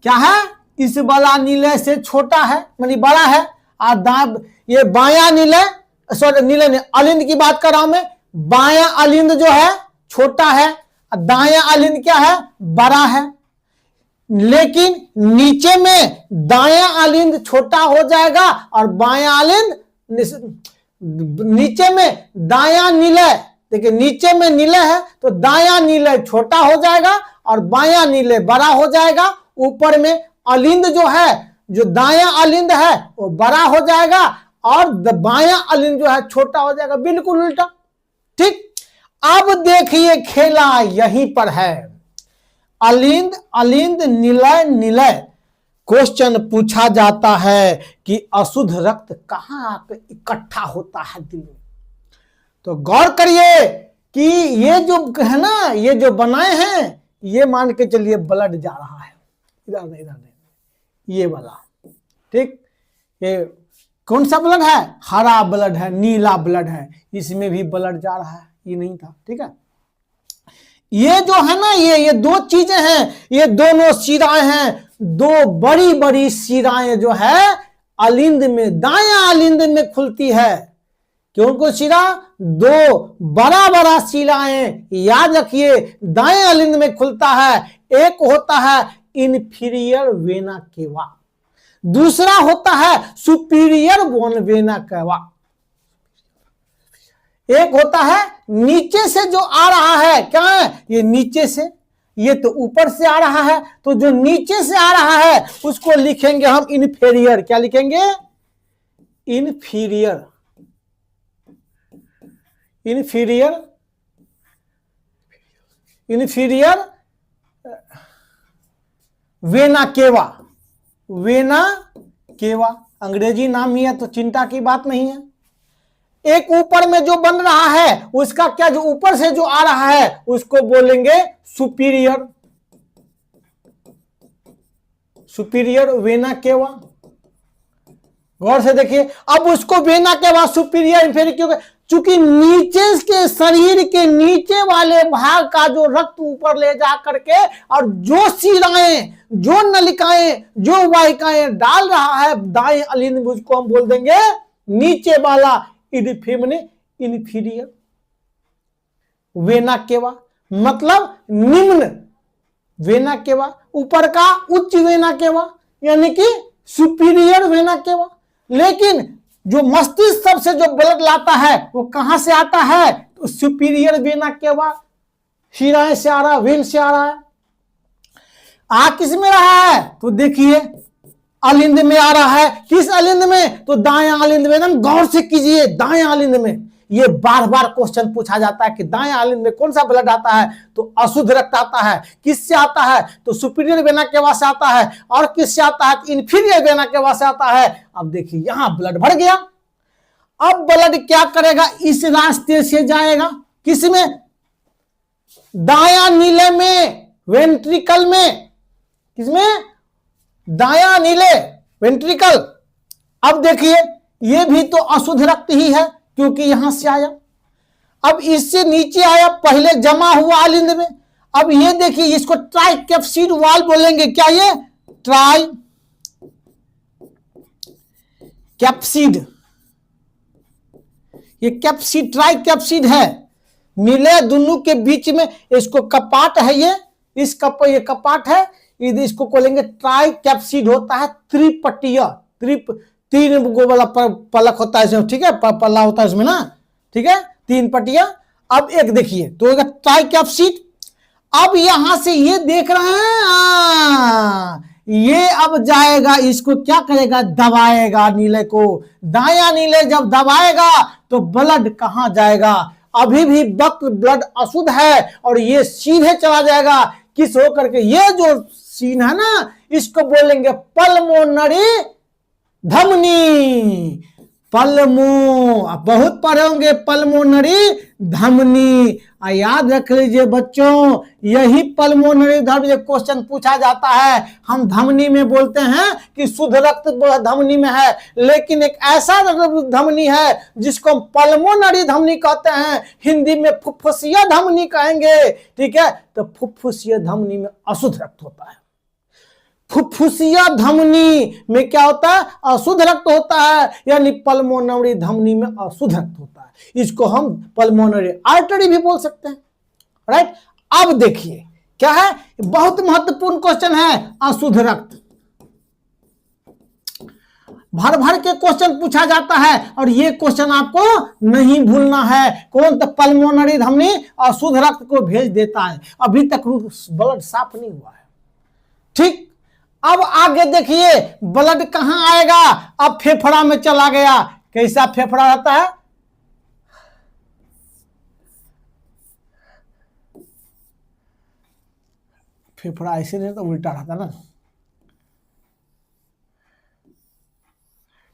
क्या है, इस वाला नीलय से छोटा है, मानी बड़ा है, और ये बायां नीलय, सॉरी नीलय ने अलिंद की बात कर रहा हूं मैं, बायां अलिंद जो है छोटा है, दायां अलिंद क्या है, बड़ा है। लेकिन नीचे में दायां अलिंद छोटा हो जाएगा, और बायां अलिंद, नीचे में दायां नीलय देखिए नीचे में नीले है तो दाया नीले छोटा हो जाएगा और बाया नीले बड़ा हो जाएगा। ऊपर में अलिंद जो है, जो दाया अलिंद है वो बड़ा हो जाएगा और बाया अलिंद जो है छोटा हो जाएगा, बिल्कुल उल्टा। ठीक, अब देखिए खेला यहीं पर है। अलिंद अलिंद निलय निलय, क्वेश्चन पूछा जाता है कि अशुद्ध रक्त कहां आकर इकट्ठा होता है दिल में। तो गौर करिए कि ये जो है ना, ये जो बनाए हैं, ये मान के चलिए ब्लड जा रहा है, इधर नहीं इधर नहीं, ये वाला। ठीक, ये कौन सा ब्लड है? हरा ब्लड है, नीला ब्लड है, इसमें भी ब्लड जा रहा है, ये नहीं था। ठीक है, ये जो है ना, ये दो चीजें हैं, ये दोनों शिराएं हैं, दो बड़ी बड़ी शिराएं जो है अलिंद में, दाया अलिंद में खुलती है। क्यों को शिरा? दो बड़ा बड़ा शिराएं, याद रखिए, दाएं अलिंद में खुलता है। एक होता है इन्फीरियर वेना केवा, दूसरा होता है सुपीरियर वेना केवा। एक होता है नीचे से जो आ रहा है, क्या है ये? नीचे से, ये तो ऊपर से आ रहा है, तो जो नीचे से आ रहा है उसको लिखेंगे हम इन्फीरियर। क्या लिखेंगे? Inferior, inferior, inferior vena cava, vena cava अंग्रेजी नाम ही है तो चिंता की बात नहीं है। एक ऊपर में जो बन रहा है उसका क्या, जो ऊपर से जो आ रहा है उसको बोलेंगे सुपीरियर, सुपीरियर वेना केवा। गौर से देखिए, अब उसको वेना केवा सुपीरियर इन्फीरियर क्यों? चूंकि नीचे के शरीर के नीचे वाले भाग का जो रक्त ऊपर ले जा करके और जो शिराएं, जो नलिकाएं, जो वाहिकाएं डाल रहा है दाएं अलिंद में, उसको हम बोल देंगे नीचे वाला इन्फीरियर वेना केवा, मतलब निम्न वेना केवा, ऊपर का उच्च वेना केवा, यानी कि सुपीरियर वेना केवा। लेकिन जो मस्तिष्क सबसे जो ब्लड लाता है वो कहां से आता है? तो सुपीरियर वेना केवा, शिराएं से आ रहा, वेन से आ रहा है। आ किस में रहा है? तो देखिए अलिंद में आ रहा है। किस अलिंद में? तो दायां अलिंद में। एकदम गौर से कीजिए, दायां अलिंद में। ये बार बार क्वेश्चन पूछा जाता है कि दायां अलिंद में कौन सा ब्लड आता है? तो अशुद्ध रक्त आता है। किससे आता है? तो सुपीरियर वेना केवा से आता है। और किससे आता है? इन्फीरियर वेना केवा से आता है। अब देखिए यहां ब्लड भर गया। अब ब्लड क्या करेगा? इस रास्ते से जाएगा। किसमें? दायां नीले में, वेंट्रिकल में। किसमें? दायां नीले वेंट्रिकल। अब देखिए ये भी तो अशुद्ध रक्त ही है क्योंकि यहां से आया। अब इससे नीचे आया, पहले जमा हुआ अलिंद में। अब ये देखिए, इसको ट्राई कैप्सिड वाल बोलेंगे। क्या ये? ट्राई कैप्सिड, ये कैप्सिड, ट्राई कैप्सिड है। नीले दोनों के बीच में इसको कपाट है, ये कपाट है, इसको बोलेंगे ट्राई कैप्सिड होता है। त्रिपटीय, तीन गो वाला पलक होता है इसमें। ठीक है, पल्ला होता है इसमें ना। ठीक है, तीन पटिया। अब एक देखिए तो ट्राई कैप्सिड। अब यहां से ये देख रहे हैं, ये अब जाएगा, इसको क्या करेगा? दबाएगा नीले को। दायां नीले जब दबाएगा तो ब्लड कहां जाएगा? अभी भी ब्लड अशुद्ध है और ये सीधे चला जाएगा किस होकर के? ये जो सीन है ना, इसको बोलेंगे पल्मोनरी धमनी। बहुत पढ़े होंगे पल्मोनरी धमनी। याद रख लीजिए बच्चों, यही पल्मोनरी धमनी क्वेश्चन पूछा जाता है। हम धमनी में बोलते हैं कि शुद्ध रक्त धमनी में है, लेकिन एक ऐसा धमनी है जिसको हम पल्मोनरी धमनी कहते हैं। हिंदी में फुफ्फुसिया धमनी कहेंगे। ठीक है, तो फुफ्फुसिया धमनी में अशुद्ध रक्त होता है। फुफ्फुसिया धमनी में क्या होता है? अशुद्ध रक्त होता है, यानी पल्मोनरी धमनी में अशुद्ध रक्त होता है। इसको हम पल्मोनरी आर्टरी भी बोल सकते हैं। राइट, अब देखिए क्या है, बहुत महत्वपूर्ण क्वेश्चन है अशुद्ध रक्त। भर भर के क्वेश्चन पूछा जाता है और ये क्वेश्चन आपको नहीं भूलना है। कौन? तो पल्मोनरी धमनी और शुद्ध रक्त को भेज देता है। अभी तक ब्लड साफ नहीं हुआ है। ठीक, अब आगे देखिए ब्लड कहां आएगा? अब फेफड़ा में चला गया। कैसा फेफड़ा रहता है? फेफड़ा ऐसे नहीं तो उल्टा रहता ना।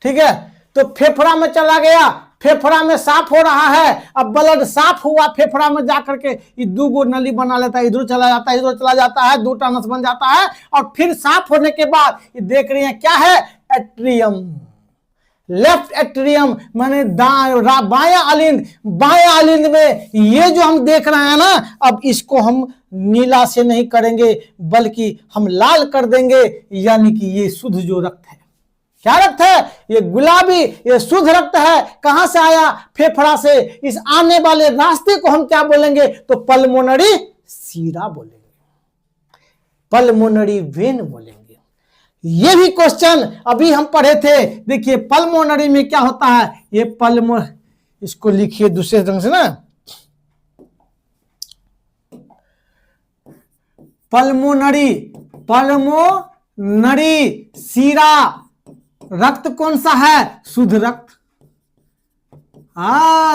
ठीक है, तो फेफड़ा में चला गया, फेफड़ा में साफ हो रहा है। अब ब्लड साफ हुआ, फेफड़ा में जाकर के ये दो गो नली बना लेता है, इधर चला जाता है, इधर चला जाता है, दो नस बन जाता है। और फिर साफ होने के बाद ये देख रहे हैं क्या है? एट्रियम, लेफ्ट एट्रियम माने बायां अलिंद। बायां अलिंद में ये जो हम देख रहे हैं ना, अब इसको हम नीला से नहीं करेंगे बल्कि हम लाल कर देंगे, यानी कि ये शुद्ध जो रक्त है। क्या रक्त है? ये गुलाबी, ये शुद्ध रक्त है। कहां से आया? फेफड़ा से। इस आने वाले रास्ते को हम क्या बोलेंगे? तो पल्मोनरी सीरा बोलेंगे, पल्मोनरी वेन बोलेंगे। ये भी क्वेश्चन अभी हम पढ़े थे। देखिए पल्मोनरी में क्या होता है? ये इसको लिखिए दूसरे ढंग से ना, पल्मोनरी, पल्मोनरी सीरा रक्त कौन सा है? शुद्ध रक्त।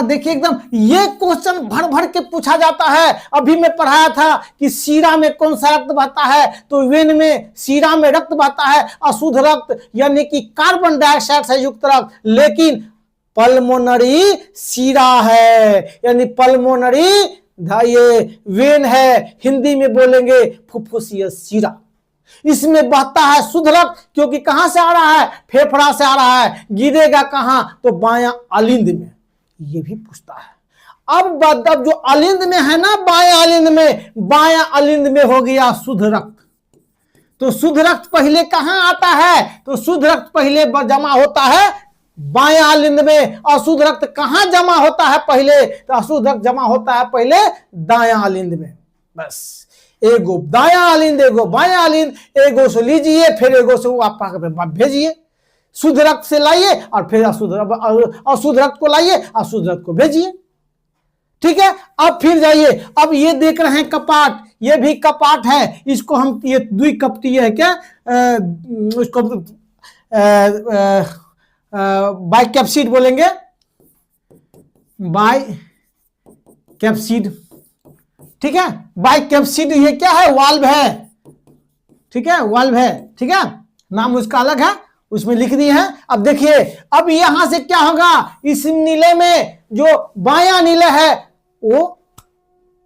देखिए एकदम ये क्वेश्चन भर भर के पूछा जाता है। अभी मैं पढ़ाया था कि सीरा में कौन सा रक्त बहता है, तो वेन में, सीरा में रक्त बहता है अशुद्ध रक्त, यानी कि कार्बन डाइऑक्साइड से युक्त रक्त। लेकिन पल्मोनरी सीरा है, यानी पल्मोनरी ये वेन है, हिंदी में बोलेंगे फुफ्फुसीय सीरा। इसमें बहता है शुद्ध रक्त, क्योंकि कहां से आ रहा है? फेफड़ा से आ रहा है। गिरेगा कहां? तो बायां अलिंद में। ये भी पूछता है। अब जो अलिंद में है ना, बायां अलिंद में, बायां अलिंद में हो गया शुद्ध रक्त। तो शुद्ध रक्त पहले कहां आता है? तो शुद्ध रक्त पहले जमा होता है बायां अलिंद में। अशुद्ध रक्त कहां जमा होता है पहले? तो अशुद्ध रक्त जमा होता है पहले दायां अलिंद में। बस एगो दायां अलिंद, एगो बायां अलिंद, एगो से लीजिए, फिर एगो से आप भेजिए। शुद्ध रक्त से लाइए और फिर अशुद्ध रक्त को लाइए, अशुद्ध रक्त को भेजिए। ठीक है, अब फिर जाइए। अब ये देख रहे हैं कपाट, ये भी कपाट है। इसको हम ये द्वि कपटी है क्या, उसको बाइकैप्सिड बोलेंगे, बाइकैप्सिड। ठीक है, बाइकैप्सिड ये क्या है? वाल्व है। ठीक है, वाल्व है। ठीक है, नाम उसका अलग है, उसमें लिख दिए हैं। अब देखिए, अब यहां से क्या होगा? इस नीले में जो बायां नीले है वो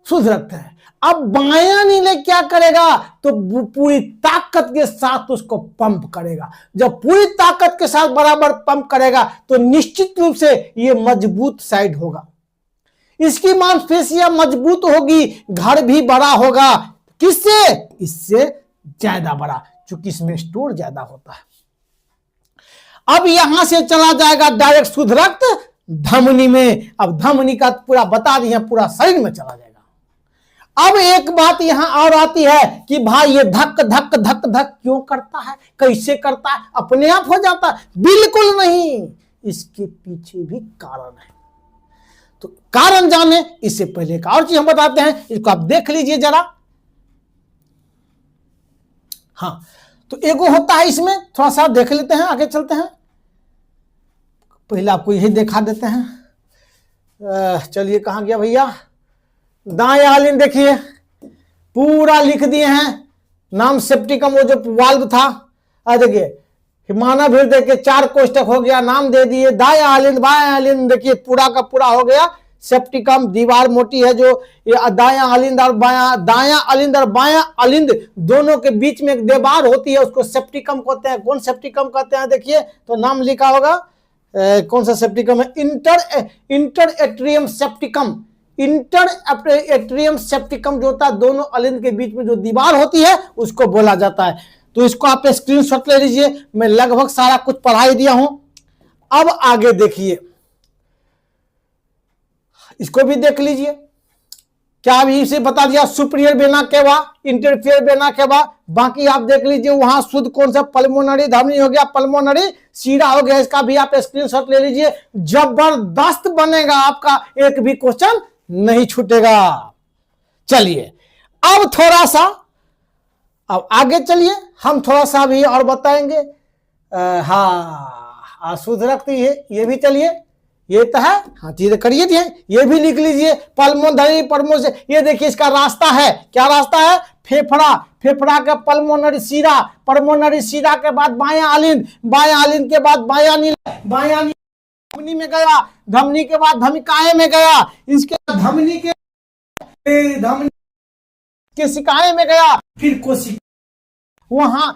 शुद्ध रक्त है। अब बायां नीले क्या करेगा? तो पूरी ताकत के साथ उसको पंप करेगा। जब पूरी ताकत के साथ बराबर पंप करेगा तो निश्चित रूप से ये मजबूत साइड होगा, इसकी मांसपेशियां मजबूत होगी, घर भी बड़ा होगा। किससे? इससे ज्यादा बड़ा, क्योंकि इसमें स्टोर ज्यादा होता है। अब यहां से चला जाएगा डायरेक्ट शुद्ध रक्त धमनी में। अब धमनी का पूरा बता दिए, पूरा शरीर में चला जाएगा। अब एक बात यहां और आती है कि भाई ये धक धक धक धक क्यों करता है? कैसे करता है? अपने आप हो जाता है? बिल्कुल नहीं, इसके पीछे भी कारण है। तो कारण जाने इससे पहले एक और चीज हम बताते हैं, इसको आप देख लीजिए जरा। हाँ, तो एगो होता है, इसमें थोड़ा सा देख लेते हैं, आगे चलते हैं। पहले आपको यही दिखा देते हैं। चलिए कहां गया भैया? दायां अलिंद देखिए, पूरा लिख दिए हैं नाम सेप्टिकम, वो जो वाल्व था। देखिए हिमाना भीड़ देखिए, 4 कोष्टक हो गया, नाम दे दिए। दायां अलिंद, बायां अलिंद देखिए पूरा का पूरा हो गया सेप्टिकम। दीवार मोटी है जो ये दायां अलिंद और बायां, दायां अलिंद और बायां अलिंद दोनों के बीच में एक दीवार होती है, उसको सेप्टिकम कहते हैं। कौन सेप्टिकम कहते हैं? देखिए तो नाम लिखा होगा, कौन सा सेप्टिकम है? इंटर एट्रियम सेप्टिकम। इंटर एट्रियम सेप्टिकम जो होता है, दोनों अलिंद के बीच में जो दीवार होती है उसको बोला जाता है। तो इसको आप स्क्रीनशॉट ले लीजिए, मैं लगभग सारा कुछ पढ़ा दिया हूं। अब आगे देखिए, इसको भी देख लीजिए। क्या अभी इसे बता दिया, superior vena cava, interfere vena cava. बाकी आप देख लीजिए वहां शुद्ध कौन सा, पल्मोनरी धमनी हो गया, पल्मोनरी सीरा हो गया। इसका भी आप स्क्रीनशॉट ले लीजिए, जबरदस्त बनेगा आपका, एक भी क्वेश्चन नहीं छूटेगा। चलिए अब थोड़ा सा, अब आगे चलिए, हम थोड़ा सा भी और बताएंगे। हाँ शुद्ध रक्त ये भी चलिए, ये तो है, हाँ चीजें करिए दिए, ये भी लिख लीजिए। पल्मोनरी परमो से, ये देखिए इसका रास्ता है, क्या रास्ता है, फेफड़ा, फेफड़ा का पल्मोनरी सीरा, पल्मोनरी सीरा के बाद बायां आलिंद, बायां आलिंद के बाद बायां नीला, बायां धमनी में गया, धमनी के बाद धमिकाए में गया, इसके बाद धमनी केशिकाएं में गया, फिर कोशिका, वहां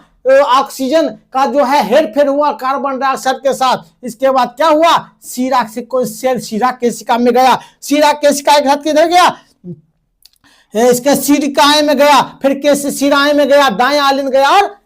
ऑक्सीजन का जो है हेरफेर हुआ कार्बन डाइऑक्साइड के साथ। इसके बाद क्या हुआ, सीरा से कोई सेल सीरा केशिका में गया, सीरा केशिका के साथ किधर गया, इसके सीरिकाएं में गया, फिर केश सीराएं में गया, दायां आलिंद गया और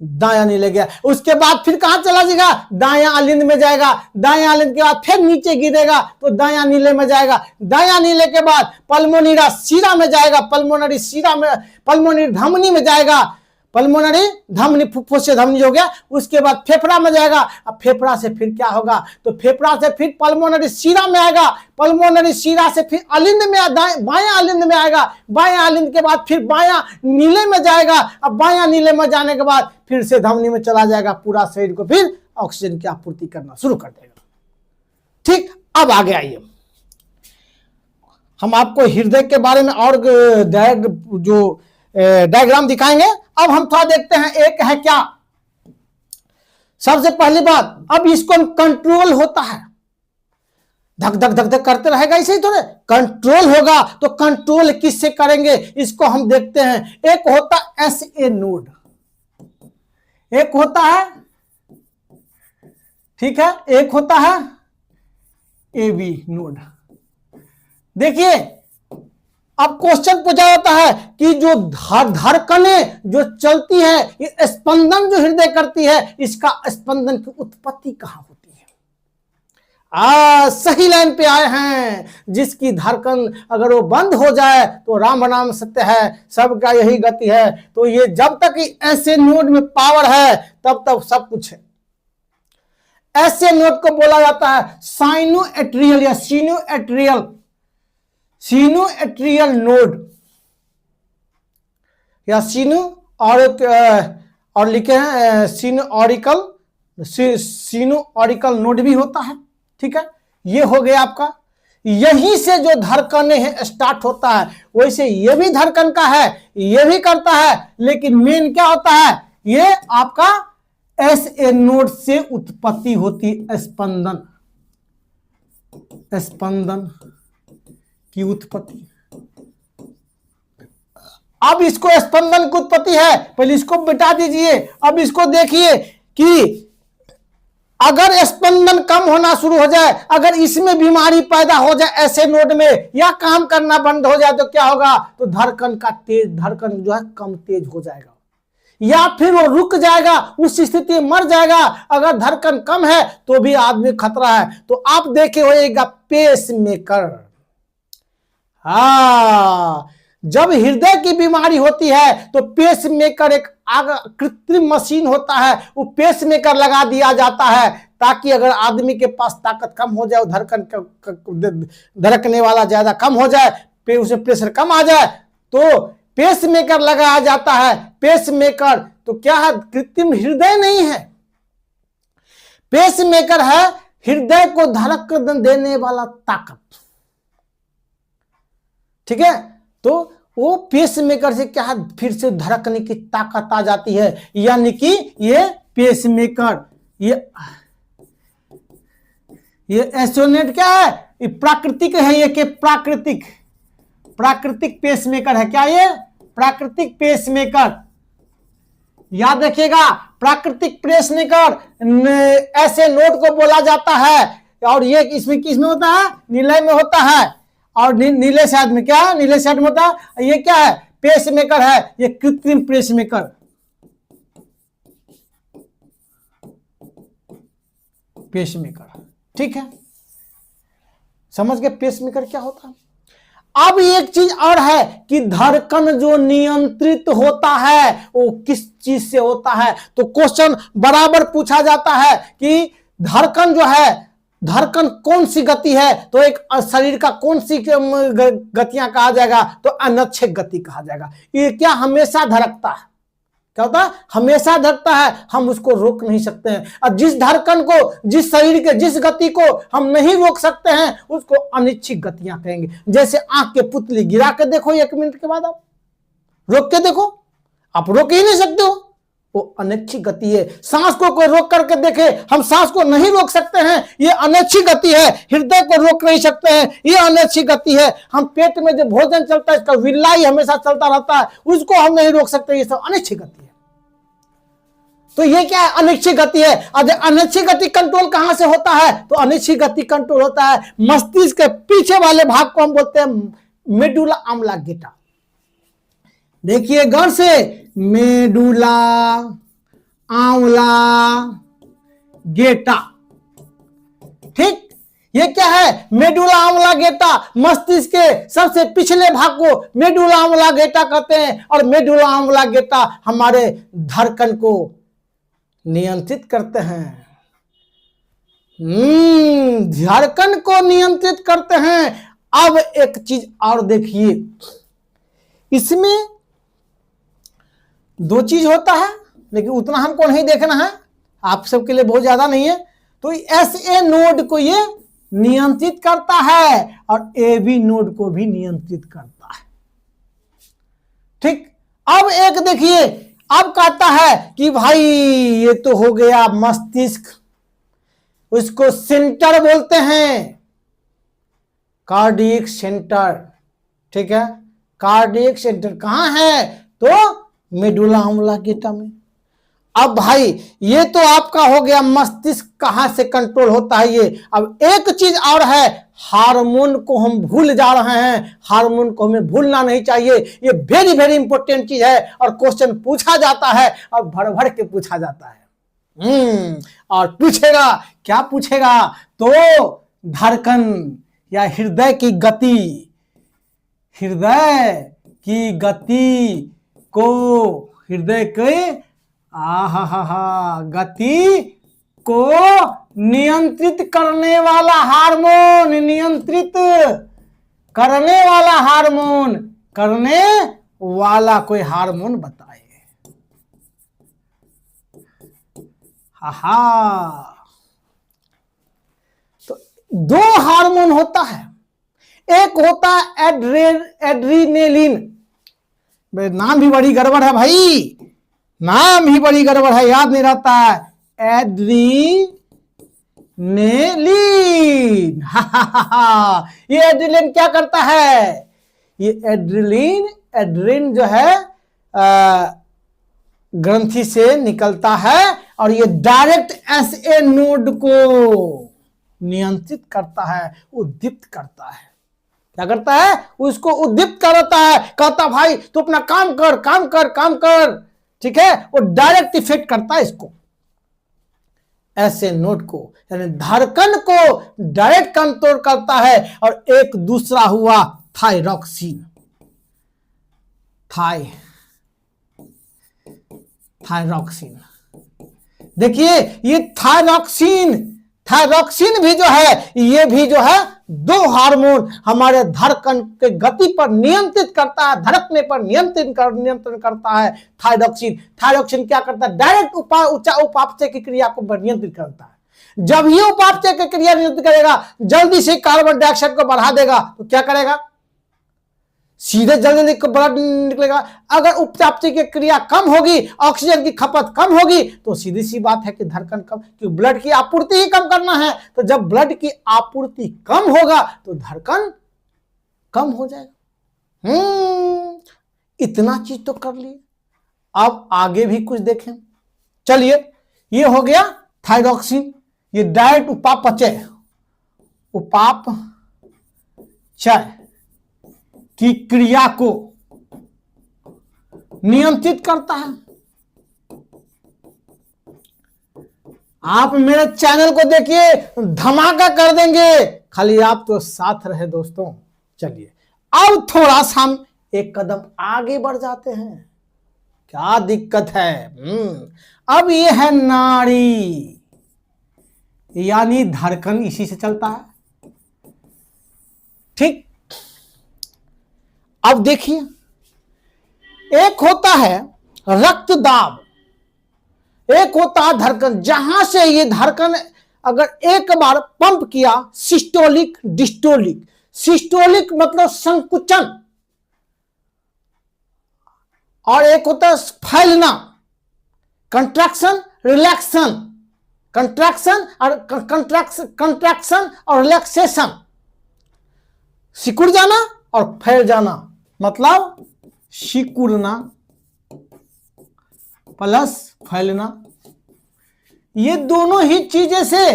दायां नीले गया। उसके बाद फिर कहां चला जाएगा, दायां आलिंद में जाएगा, दायां आलिंद के बाद फिर नीचे गिरेगा तो दायां नीले में जाएगा, दायां नीले के बाद पल्मोनरी सीरा में जाएगा, पल्मोनरी सीरा में, पल्मोनरी धमनी में जाएगा, पल्मोनरी धमनी, फुफ्फुस से धमनी हो गया। उसके बाद फेफड़ा में जाएगा, अब फेफड़ा से फिर क्या होगा, तो फेफड़ा से फिर पल्मोनरी सीरा में आएगा, पल्मोनरी सीरा से फिर आलिंद में, बायां आलिंद में आएगा, बायां आलिंद के बाद फिर बायां नीले में जाएगा। अब बायां नीले में जाने के बाद फिर से धमनी में चला जाएगा, पूरा शरीर को फिर ऑक्सीजन की आपूर्ति करना शुरू कर देगा। ठीक, अब आगे आइए, हम आपको हृदय के बारे में और जो डायग्राम दिखाएंगे। अब हम थोड़ा देखते हैं, एक है क्या, सबसे पहली बात, अब इसको कंट्रोल होता है, धक धक धक धक करते रहेगा, इसे ही थोड़े कंट्रोल होगा। तो कंट्रोल किससे करेंगे, इसको हम देखते हैं। एक होता SA नोड, एक होता है, ठीक है, एक होता है AB नोड। देखिए अब क्वेश्चन पूछा जाता है कि जो धड़कनें जो चलती है, ये स्पंदन जो हृदय करती है, इसका स्पंदन की उत्पत्ति कहां होती है। सही लाइन पे आए हैं, जिसकी धड़कन अगर वो बंद हो जाए तो राम नाम सत्य है, सबका यही गति है। तो ये जब तक ऐसे नोड में पावर है तब तक सब कुछ है। ऐसे नोड को बोला जाता है साइनोएट्रियल या सीनोएट्रियल, सीनोएट्रियल नोड या सीनो और लिखे हैं सीनोऑरिकल, सीनोऑरिकल नोड भी होता है। ठीक है, ये हो गया आपका, यहीं से जो धड़कने हैं स्टार्ट होता है। वैसे ये भी धड़कन का है, ये भी करता है, लेकिन मेन क्या होता है, ये आपका SA नोड से उत्पत्ति होती है, स्पंदन, स्पंदन की उत्पत्ति। अब इसको स्पंदन की उत्पत्ति है, पहले इसको मिटा दीजिए। अब इसको देखिए कि अगर स्पंदन कम होना शुरू हो जाए, अगर इसमें बीमारी पैदा हो जाए ऐसे नोड में, या काम करना बंद हो जाए, तो क्या होगा, तो धड़कन का धड़कन जो है कम तेज हो जाएगा, या फिर वो रुक जाएगा, उस स्थिति में मर जाएगा। अगर धड़कन कम है तो भी आदमी खतरा है। तो आप देखे होइएगा पेस मेकर, जब हृदय की बीमारी होती है तो पेस मेकर एक कृत्रिम मशीन होता है, वो पेस मेकर लगा दिया जाता है, ताकि अगर आदमी के पास ताकत कम हो जाए, धड़कन धड़कने वाला ज्यादा कम हो जाए, उसे प्रेशर कम आ जाए, तो पेस मेकर लगाया जाता है। पेस मेकर तो क्या है, कृत्रिम हृदय नहीं है, पेस मेकर है हृदय को धड़कन देने वाला ताकत। ठीक है, तो वो पेस मेकर से क्या है, फिर से धड़कने की ताकत आ जाती है, यानी कि ये पेस मेकर, ये एसोनेट क्या है, ये प्राकृतिक है, ये के प्राकृतिक पेस मेकर है। क्या ये प्राकृतिक पेस मेकर, याद रखिएगा, प्राकृतिक पेस मेकर ऐसे नोड को बोला जाता है। और ये इसमें किसमें होता है, निलय में होता है, और नीले साइड में क्या, नीले साइड में होता है। ये क्या है, पेस मेकर है, ये कृत्रिम पेस मेकर, पेस मेकर। ठीक है, समझ गए पेस मेकर क्या होता है। अब एक चीज और है कि धड़कन जो नियंत्रित होता है वो किस चीज से होता है। तो क्वेश्चन बराबर पूछा जाता है कि धड़कन जो है, धड़कन कौन सी गति है, तो एक शरीर का कौन सी गतियां कहा जाएगा, तो अनैच्छिक गति कहा जाएगा। ये क्या हमेशा धड़कता है, क्या होता है, हमेशा धड़कता है, हम उसको रोक नहीं सकते हैं। और जिस धड़कन को, जिस शरीर के जिस गति को हम नहीं रोक सकते हैं उसको अनिच्छिक गतियां कहेंगे। जैसे आंख के पुतली गिरा के देखो 1 मिनट के बाद, आप रोक के देखो, आप रोक ही नहीं सकते हो, वो अनिच्छिक गति है। सांस को कोई रोक करके देखे, हम सांस को नहीं रोक सकते हैं, ये अनिच्छिक गति है। हृदय को रोक नहीं सकते हैं, ये अनिच्छिक गति है। हम पेट में जो भोजन चलता है, इसका विलाई हमेशा चलता रहता है, उसको हम नहीं रोक सकते, ये सब अनिच्छिक गति है। तो ये क्या है, अनिच्छिक गति है। और अनिच्छिक गति कंट्रोल कहां से होता है, तो अनिच्छिक गति कंट्रोल होता है मस्तिष्क के पीछे वाले भाग को हम बोलते हैं मेडुला ऑब्लांगेटा। देखिए गौर से, मेडुला ऑब्लांगेटा, ठीक, ये क्या है, मेडुला ऑब्लांगेटा, मस्तिष्क के सबसे पिछले भाग को मेडुला ऑब्लांगेटा कहते हैं। और मेडुला ऑब्लांगेटा हमारे धड़कन को नियंत्रित करते हैं, धड़कन को नियंत्रित करते हैं। अब एक चीज और देखिए, इसमें 2 चीज होता है, लेकिन उतना हमको नहीं देखना है, आप सबके लिए बहुत ज्यादा नहीं है। तो SA नोड को ये नियंत्रित करता है और AB नोड को भी नियंत्रित करता है, ठीक। अब एक देखिए, अब कहता है कि भाई ये तो हो गया मस्तिष्क, उसको सेंटर बोलते हैं, कार्डियक सेंटर, ठीक है। कार्डियक सेंटर कहां है, तो मेडुला ऑब्लांगेटा में। अब भाई ये तो आपका हो गया मस्तिष्क कहां से कंट्रोल होता है ये। अब एक चीज और है, हार्मोन को हम भूल जा रहे हैं, हार्मोन को हमें भूलना नहीं चाहिए, ये वेरी वेरी इंपॉर्टेंट चीज है। और क्वेश्चन पूछा जाता है और भर भर के पूछा जाता है। और पूछेगा, क्या पूछेगा, तो धड़कन या हृदय की गति, हृदय की गति को, हृदय के गति को नियंत्रित करने वाला हार्मोन, नियंत्रित करने वाला हार्मोन, करने वाला कोई हार्मोन बताए। तो 2 हार्मोन होता है, एक होता है एड्रीनेलिन, नाम भी बड़ी गड़बड़ है भाई, नाम ही बड़ी गड़बड़ है, याद नहीं रहता है, एड्रीनेलिन। ये एड्रीनेलिन क्या करता है, ये एड्रीन जो है ग्रंथि से निकलता है और ये डायरेक्ट SA नोड को नियंत्रित करता है, उद्दीप्त करता है। क्या करता है, उसको उद्दीप्त करता है, कहता भाई तू अपना काम कर, काम कर, काम कर, ठीक है। वो डायरेक्ट इफेक्ट करता है इसको, ऐसे नोड को, यानी धड़कन को डायरेक्ट कंट्रोल करता है। और एक दूसरा हुआ थायरॉक्सिन, थायरॉक्सिन। देखिए ये थायरॉक्सिन भी जो है, ये भी जो है 2 हार्मोन हमारे धड़कन के गति पर नियंत्रित करता है, धड़कने पर नियंत्रण करता है। थायरॉक्सिन क्या करता है, डायरेक्ट उपापचय की क्रिया को नियंत्रित करता है। जब ये उपापचय की क्रिया नियंत्रित करेगा, जल्दी से कार्बन डाइऑक्साइड को बढ़ा देगा, तो क्या करेगा, सीधे जल्दी ब्लड निकलेगा। अगर उपापचय की क्रिया कम होगी, ऑक्सीजन की खपत कम होगी, तो सीधी सी बात है कि धड़कन कम, क्योंकि ब्लड की आपूर्ति ही कम करना है। तो जब ब्लड की आपूर्ति कम होगा तो धड़कन कम हो जाएगा। इतना चीज तो कर लिए, अब आगे भी कुछ देखें। चलिए, ये हो गया थायरॉक्सिन, ये डायरेक्ट उपापचय की क्रिया को नियंत्रित करता है। आप मेरे चैनल को देखिए, धमाका कर देंगे, खाली आप तो साथ रहे दोस्तों। चलिए अब थोड़ा सा हम एक कदम आगे बढ़ जाते हैं। क्या दिक्कत है? अब ये है नाड़ी, यानी धड़कन इसी से चलता है। ठीक, अब देखिए, एक होता है रक्त दाब, एक होता है धड़कन। जहां से ये धड़कन अगर एक बार पंप किया, सिस्टोलिक डिस्टोलिक। सिस्टोलिक मतलब संकुचन, और एक होता है फैलना, कंट्रैक्शन रिलैक्शन, कंट्रैक्शन और कंट्रैक्शन और रिलैक्सेशन। सिकुड़ जाना और फैल जाना, मतलब सिकुड़ना प्लस फैलना। ये दोनों ही चीजें से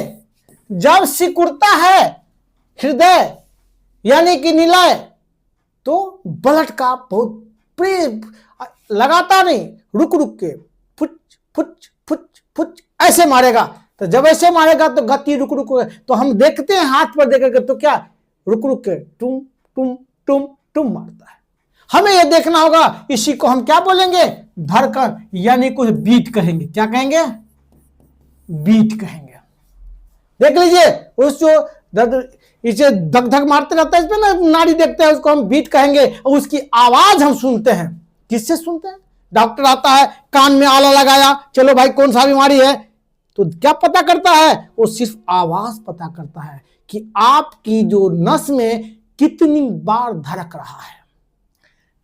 जब सिकुड़ता है हृदय यानी कि निलय, तो ब्लड का बहुत लगातार नहीं, रुक रुक के फुच फुच फुच फुच ऐसे मारेगा। तो जब ऐसे मारेगा तो गति रुक रुक, तो हम देखते हैं हाथ पर देख तो क्या रुक रुक के टुम टुम टुम टुम मारता है। हमें यह देखना होगा, इसी को हम क्या बोलेंगे? धड़कन, यानी कुछ बीट कहेंगे। क्या कहेंगे? बीट कहेंगे। देख लीजिए, उस जो इसे धक धक मारते रहता है, इस पे ना नाड़ी देखते हैं, उसको हम बीट कहेंगे। और उसकी आवाज हम सुनते हैं। किससे सुनते हैं? डॉक्टर आता है, कान में आला लगाया, चलो भाई कौन सा बीमारी है, तो क्या पता करता है? वो सिर्फ आवाज पता करता है कि आपकी जो नस में कितनी बार धड़क रहा है,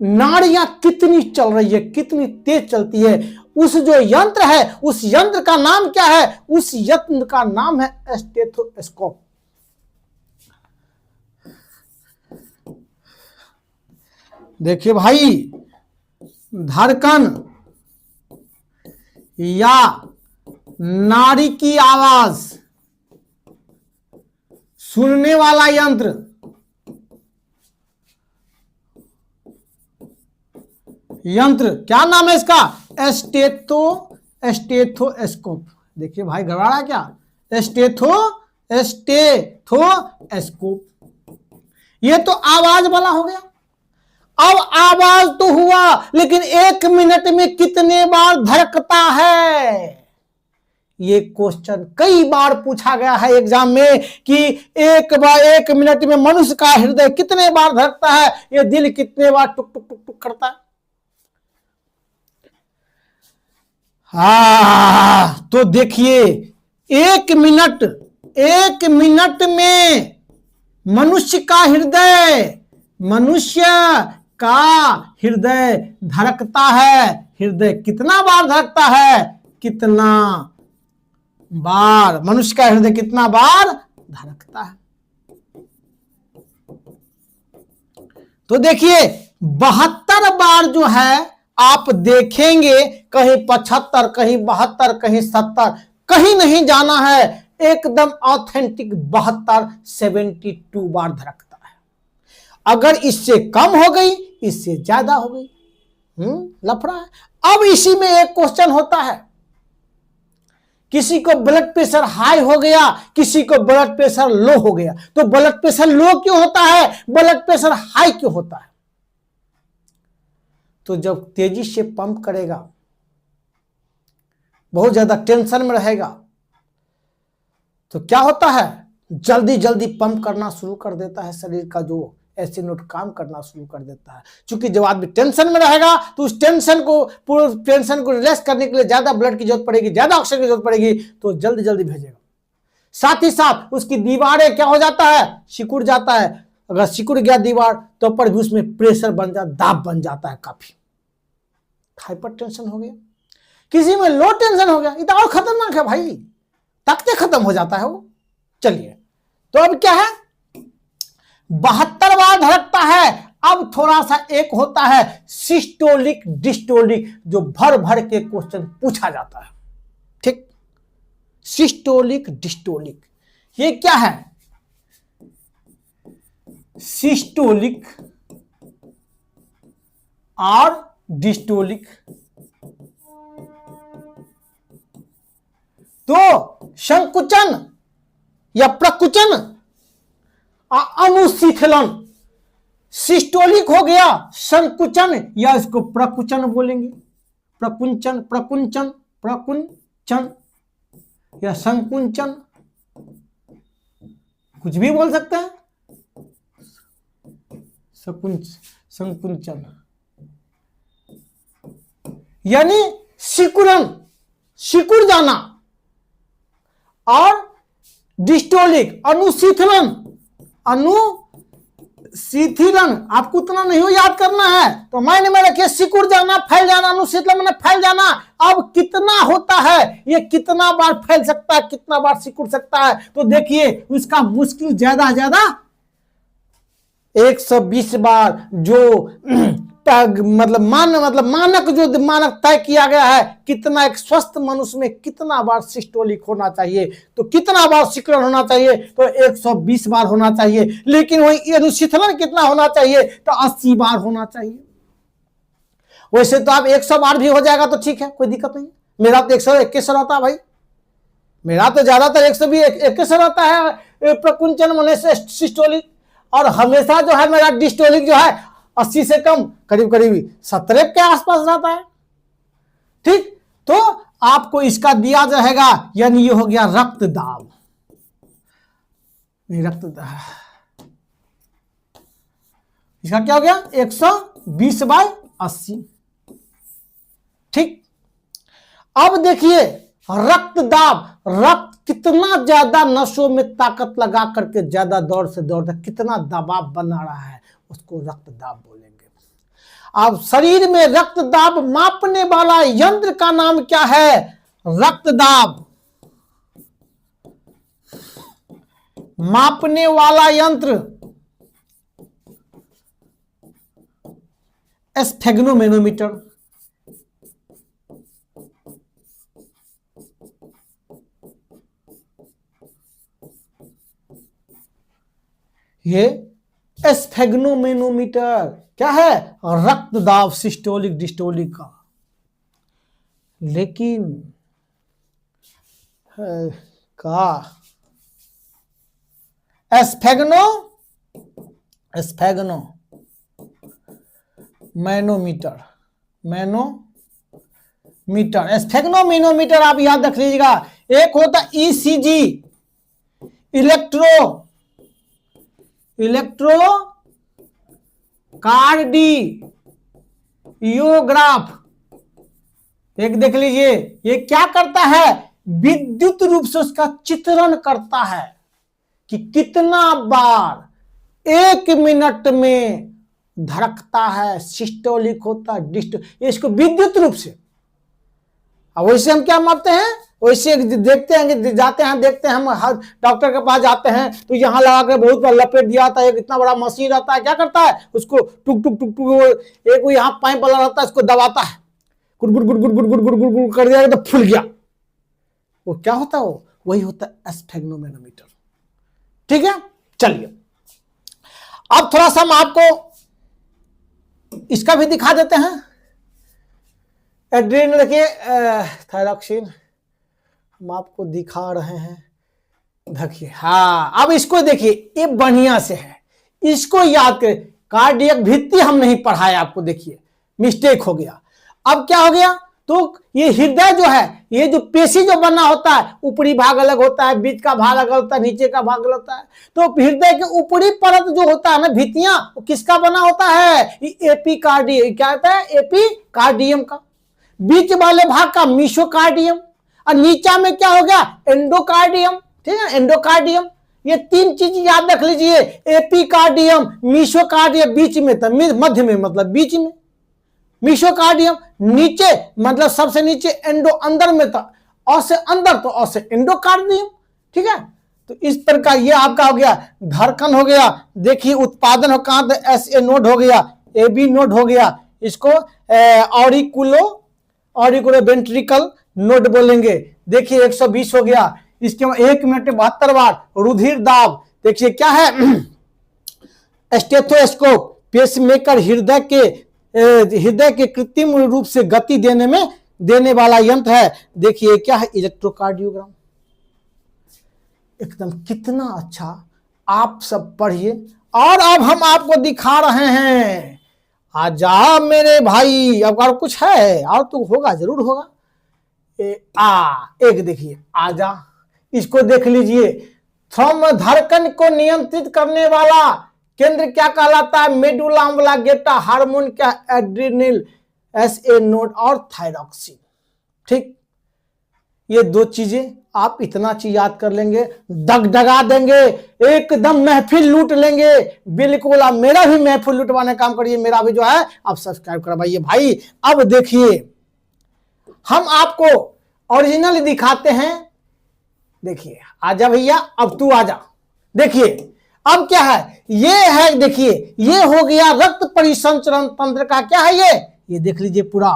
नाड़ियां कितनी चल रही है, कितनी तेज चलती है। उस जो यंत्र है, उस यंत्र का नाम क्या है? उस यंत्र का नाम है स्टेथोस्कोप। देखिए भाई, धड़कन या नाड़ी की आवाज सुनने वाला यंत्र क्या नाम है इसका? स्टेथोस्कोप। देखिए भाई, गड़बड़ा क्या? स्टेथोस्कोप। ये तो आवाज वाला हो गया। अब आवाज तो हुआ, लेकिन 1 मिनट में कितने बार धड़कता है? ये क्वेश्चन कई बार पूछा गया है एग्जाम में कि 1 मिनट में मनुष्य का हृदय कितने बार धड़कता है, ये दिल कितने बार टुक टुक टुक टुक करता है। तो देखिए, 1 मिनट में मनुष्य का हृदय धड़कता है। हृदय कितना बार धड़कता है? कितना बार मनुष्य का हृदय कितना बार धड़कता है? तो देखिए, 72 बार जो है आप देखेंगे, कहीं 75, कहीं 72, कहीं 70, कहीं नहीं जाना है, एकदम ऑथेंटिक 72 बार धड़कता है। अगर इससे कम हो गई, इससे ज्यादा हो गई, लफड़ा है। अब इसी में एक क्वेश्चन होता है, किसी को ब्लड प्रेशर हाई हो गया, किसी को ब्लड प्रेशर लो हो गया। तो ब्लड प्रेशर लो क्यों होता है, ब्लड प्रेशर हाई क्यों होता है? तो जब तेजी से पंप करेगा, बहुत ज्यादा टेंशन में रहेगा, तो क्या होता है? जल्दी जल्दी पंप करना शुरू कर देता है, शरीर का जो ऐसे नोट काम करना शुरू कर देता है। क्योंकि जब आदमी टेंशन में रहेगा, तो उस टेंशन को रिलैक्स करने के लिए ज्यादा ब्लड की जरूरत पड़ेगी, ज्यादा ऑक्सीजन की जरूरत पड़ेगी, तो जल्दी जल्दी भेजेगा। साथ ही साथ उसकी दीवारें क्या हो जाता है? सिकुड़ जाता है। अगर सिकुड़ गया दीवार, तो पर भी उसमें प्रेशर बन जाता, दाब बन जाता है काफी। हाइपर टेंशन हो गया, किसी में लो टेंशन हो गया, ये तो और खतरनाक है भाई, ताकते खत्म हो जाता है वो। चलिए, तो अब क्या है? 72 बार धड़कता है। अब थोड़ा सा एक होता है सिस्टोलिक डिस्टोलिक, जो भर भर के क्वेश्चन पूछा जाता है। ठीक, सिस्टोलिक डिस्टोलिक, ये क्या है? सिस्टोलिक और डिस्टोलिक। तो संकुचन या प्रकुचन, अनुशीतलन, सिस्टोलिक हो गया संकुचन, या इसको प्रकुचन बोलेंगे, प्रकुंचन, प्रकुंचन, प्रकुंचन या संकुंचन, कुछ भी बोल सकते हैं। संकुंचन यानी सिकुड़न, सिकुड़ जाना। और डिस्टोलिक अनुशीथलन, अनुशीथलन आपको उतना नहीं हो याद करना है, तो मायने में रखिए सिकुड़ जाना, फैल जाना, अनुशीथलन मैंने फैल जाना। अब कितना होता है, ये कितना बार फैल सकता है, कितना बार सिकुड़ सकता है, तो देखिए उसका मुश्किल ज्यादा 120 बार, जो मतलब मानक जो मानक तय किया गया है, कितना एक स्वस्थ मनुष्य में कितना बार सिस्टोलिक होना चाहिए, तो कितना बार सिकुड़न होना चाहिए, तो 120 बार होना चाहिए। लेकिन वही अनुशीथलन कितना होना चाहिए, तो 80 बार होना चाहिए। वैसे तो आप 100 बार भी हो जाएगा तो ठीक है, कोई दिक्कत नहीं। मेरा तो 121 रहता है भाई, मेरा तो ज्यादातर 121 रहता है प्रकुंचन होने से सिस्टोलिक, और हमेशा जो है मेरा डिस्टोलिक जो है 80 से कम, करीब 17 के आसपास रहता है। ठीक, तो आपको इसका दिया जाएगा, यानी ये हो गया रक्त दाब, नहीं रक्त दाब, इसका क्या हो गया 120/80। ठीक, अब देखिए रक्त दाब, रक्त कितना ज्यादा नसों में ताकत लगा करके ज्यादा दौड़ से दौड़ता, कितना दबाव बना रहा है, उसको रक्त दाब बोलेंगे। अब शरीर में रक्त दाब मापने वाला यंत्र का नाम क्या है, रक्त दाब मापने वाला यंत्र स्फेग्नोमेनोमीटर। ये स्फेग्नोमेनोमीटर क्या है, रक्त दाब सिस्टोलिक डिस्टोलिक का। लेकिन स्फेग्नो मैनोमीटर, स्फेग्नोमेनोमीटर आप याद रख लीजिएगा। एक होता ईसीजी, इलेक्ट्रोकार्डियोग्राफ, एक देख लीजिए, ये क्या करता है, विद्युत रूप से उसका चित्रण करता है कि कितना बार 1 मिनट में धड़कता है, सिस्टोलिक होता है, इसको विद्युत रूप से। अब वैसे हम क्या मापते हैं, वैसे देखते हैं, जाते हैं देखते हैं, हम डॉक्टर के पास जाते हैं तो यहाँ लगा कर बहुत बार लपेट दिया था, एक इतना बड़ा मशीन रहता है, क्या करता है उसको टुक टुक टुक टुक, एक वो यहाँ पाइप वाला रहता है, उसको दबाता है, गुड़ गुड़ गुड़ गुड़ गुड़ गुड़ गुड़ गुड़ कर दिया तो फूल गया। वो क्या होता है, वही होता है स्फेग्नोमेनोमीटर। ठीक है, चलिए अब थोड़ा सा हम आपको इसका भी दिखा देते हैं। एड्रेनल देखिए, थायरॉक्सिन हम आपको दिखा रहे हैं, देखिए। हाँ, अब इसको देखिए, ये बढ़िया से है, इसको याद करें। कार्डियक भित्ति हम नहीं पढ़ाए आपको, देखिए मिस्टेक हो गया। अब क्या हो गया, तो ये हृदय जो है, ये जो पेशी जो बना होता है, ऊपरी भाग अलग होता है, बीच का भाग अलग होता है, नीचे का भाग अलग होता है। तो हृदय के ऊपरी परत जो होता है ना, भित्तियां, वो किसका बना होता है, एपिकार्डियम, क्या होता है, एपिकार्डियम का। बीच वाले भाग का मीसोकार्डियम, और नीचा में क्या हो गया, एंडोकार्डियम। ठीक है, एंडोकार्डियम। ये 3 चीज याद रख लीजिए, एपिकार्डियम, मीसोकार्डियम, बीच में था, मध्य में मतलब बीच में मीसोकार्डियम, नीचे मतलब सबसे नीचे एंडो, अंदर में था, और से अंदर तो और से एंडोकार्डियम। ठीक है, तो इस प्रकार ये आपका हो गया, धड़कन हो गया। देखिए उत्पादन हो कहां, तो SA नोड हो गया, AB नोड हो गया, इसको ऑरिकुलो वेंट्रिकल नोड बोलेंगे। देखिए 120 हो गया। इसके बाद 1 मिनट में 72 बार रुधिर दाब। देखिए क्या है, स्टेथोस्कोप, पेसमेकर, हृदय के कृत्रिम रूप से गति देने वाला यंत्र है। देखिए क्या है, इलेक्ट्रोकार्डियोग्राम। एकदम कितना अच्छा, आप सब पढ़िए और अब हम आपको दिखा रहे हैं, आजा मेरे भाई। अब और कुछ है और तो होगा, जरूर होगा। एक देखिए, आजा, इसको देख लीजिए। थ्रम धड़कन को नियंत्रित करने वाला केंद्र क्या कहलाता है? Medulla oblongata. हार्मोन क्या? एड्रिनल, एसए नोड और थायरॉक्सिन। ठीक, ये दो चीजें आप इतना चीज याद कर लेंगे, दगदगा देंगे, एकदम महफिल लूट लेंगे। बिल्कुल, आप मेरा भी महफिल लूटवाने काम करिए, मेरा भी जो है आप सब्सक्राइब करवाइए भाई। अब देखिए, हम आपको ओरिजिनल दिखाते हैं। देखिए, आजा भैया, अब तू आजा। देखिए अब क्या है, ये है, देखिए ये हो गया रक्त परिसंचरण तंत्र का। क्या है ये देख लीजिए पूरा।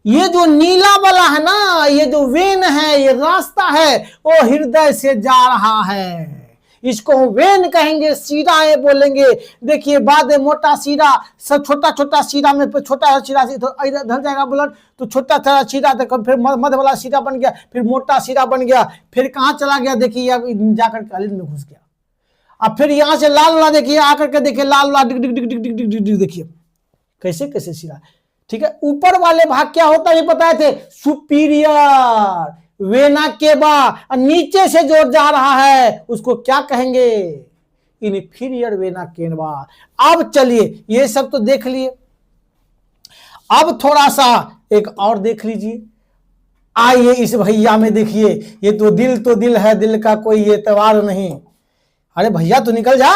ये जो नीला वाला है ना, ये जो वेन है, ये रास्ता है, वो हृदय से जा रहा है। इसको वेन कहेंगे, सीरा बोलेंगे। देखिए बाद में मोटा सीरा, सब छोटा छोटा सीरा में, छोटा सीरा से इधर जाएगा ब्लड, तो छोटा छोटा सीरा देखो, फिर मध्य वाला सीरा बन गया, फिर मोटा सीरा बन गया, फिर कहाँ चला गया? देखिए जाकर कालीन में घुस गया। अब फिर यहां से लाल वाला देखिए, आकर के देखिए लाल वाला डिग डिग डिग डिग डिग डिग डिग डिग, देखिए कैसे कैसे सीरा। ठीक है, ऊपर वाले भाग क्या होता है ये बताए थे? Superior vena cava. नीचे से जो जा रहा है उसको क्या कहेंगे? Inferior vena cava. अब चलिए, ये सब तो देख लिए, अब थोड़ा सा एक और देख लीजिए। आइए इस भैया में देखिए, ये तो दिल है, दिल का कोई एतबार नहीं। अरे भैया तो निकल जा।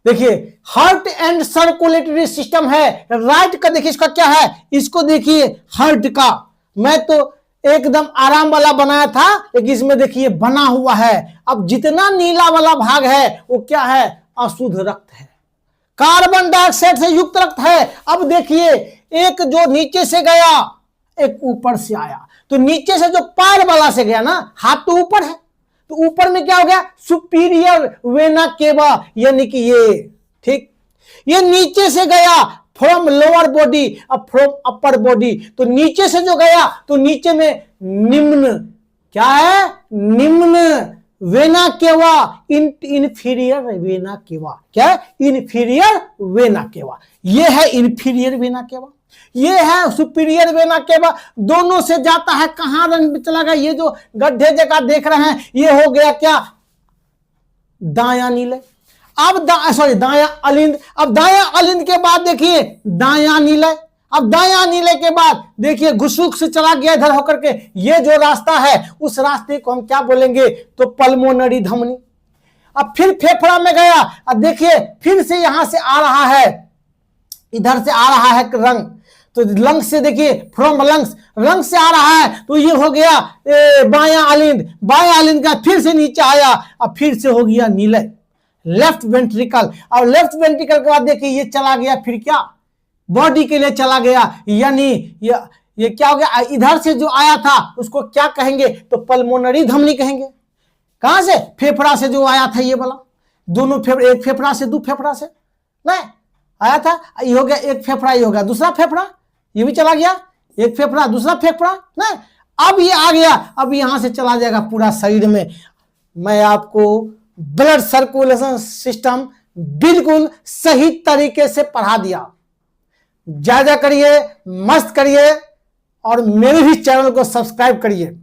देखिए हार्ट एंड सर्कुलेटरी सिस्टम है, राइट का। देखिए इसका क्या है, इसको देखिए हार्ट का। मैं तो एकदम आराम वाला बनाया था, लेकिन इसमें देखिए बना हुआ है। अब जितना नीला वाला भाग है वो क्या है? अशुद्ध रक्त है, कार्बन डाइऑक्साइड से युक्त रक्त है। अब देखिए, एक जो नीचे से गया, एक ऊपर से आया। तो नीचे से जो पैर वाला से गया ना, हाथ तो ऊपर है, तो ऊपर में क्या हो गया? सुपीरियर वेना केवा, यानी कि ये। ठीक, ये नीचे से गया फ्रॉम लोअर बॉडी, अब फ्रॉम अपर बॉडी। तो नीचे से जो गया, तो नीचे में निम्न, क्या है? निम्न vena cava, inferior vena cava. क्या है? Inferior vena cava. ये है इन्फीरियर वेना केवा, ये है सुपीरियर वेना केवा। दोनों से जाता है, कहां रंग चला गया? ये जो गड्ढे जगह देख रहे हैं, ये हो गया क्या? दाया नीले। अब दाया अलिंद। अब दाया अलिंद के बाद देखिए दाया नीले। अब दाया नीले के बाद देखिए घुसुक से चला गया इधर होकर के। ये जो रास्ता है, उस रास्ते को हम क्या बोलेंगे? तो पल्मोनरी धमनी। अब फिर फेफड़ा में गया, अब देखिए फिर से यहां से आ रहा है, इधर से आ रहा है रंग, तो लंग्स से देखिए फ्रॉम लंग्स, लंग्स से आ रहा है, तो ये हो गया बाया अलिंद। बाया अलिंद का फिर से नीचे आया, अब फिर से हो गया नीले, लेफ्ट वेंट्रिकल। और लेफ्ट वेंट्रिकल के बाद देखिए ये चला गया, फिर क्या? बॉडी के लिए चला गया। यानी ये क्या हो गया? इधर से जो आया था उसको क्या कहेंगे? तो पल्मोनरी धमनी कहेंगे। कहां से? फेफड़ा से जो आया था ये वाला। दोनों फेफड़ा, एक फेफड़ा से, दो फेफड़ा से नहीं आया था, ये हो गया एक फेफड़ा, ये हो गया दूसरा फेफड़ा, ये भी चला गया, एक फेफड़ा दूसरा फेफड़ा नहीं। अब ये आ गया, अब यहां से चला जाएगा पूरा शरीर में। मैं आपको ब्लड सर्कुलेशन सिस्टम बिल्कुल सही तरीके से पढ़ा दिया। ज्यादा करिए, मस्त करिए, और मेरे भी चैनल को सब्सक्राइब करिए।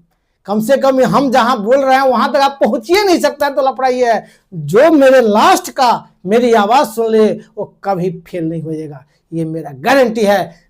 कम से कम हम जहां बोल रहे हैं वहां तक आप पहुंच ही नहीं सकता, तो लफड़ा ये है, जो मेरे लास्ट का मेरी आवाज सुन ले वो कभी फेल नहीं होएगा, ये मेरा गारंटी है।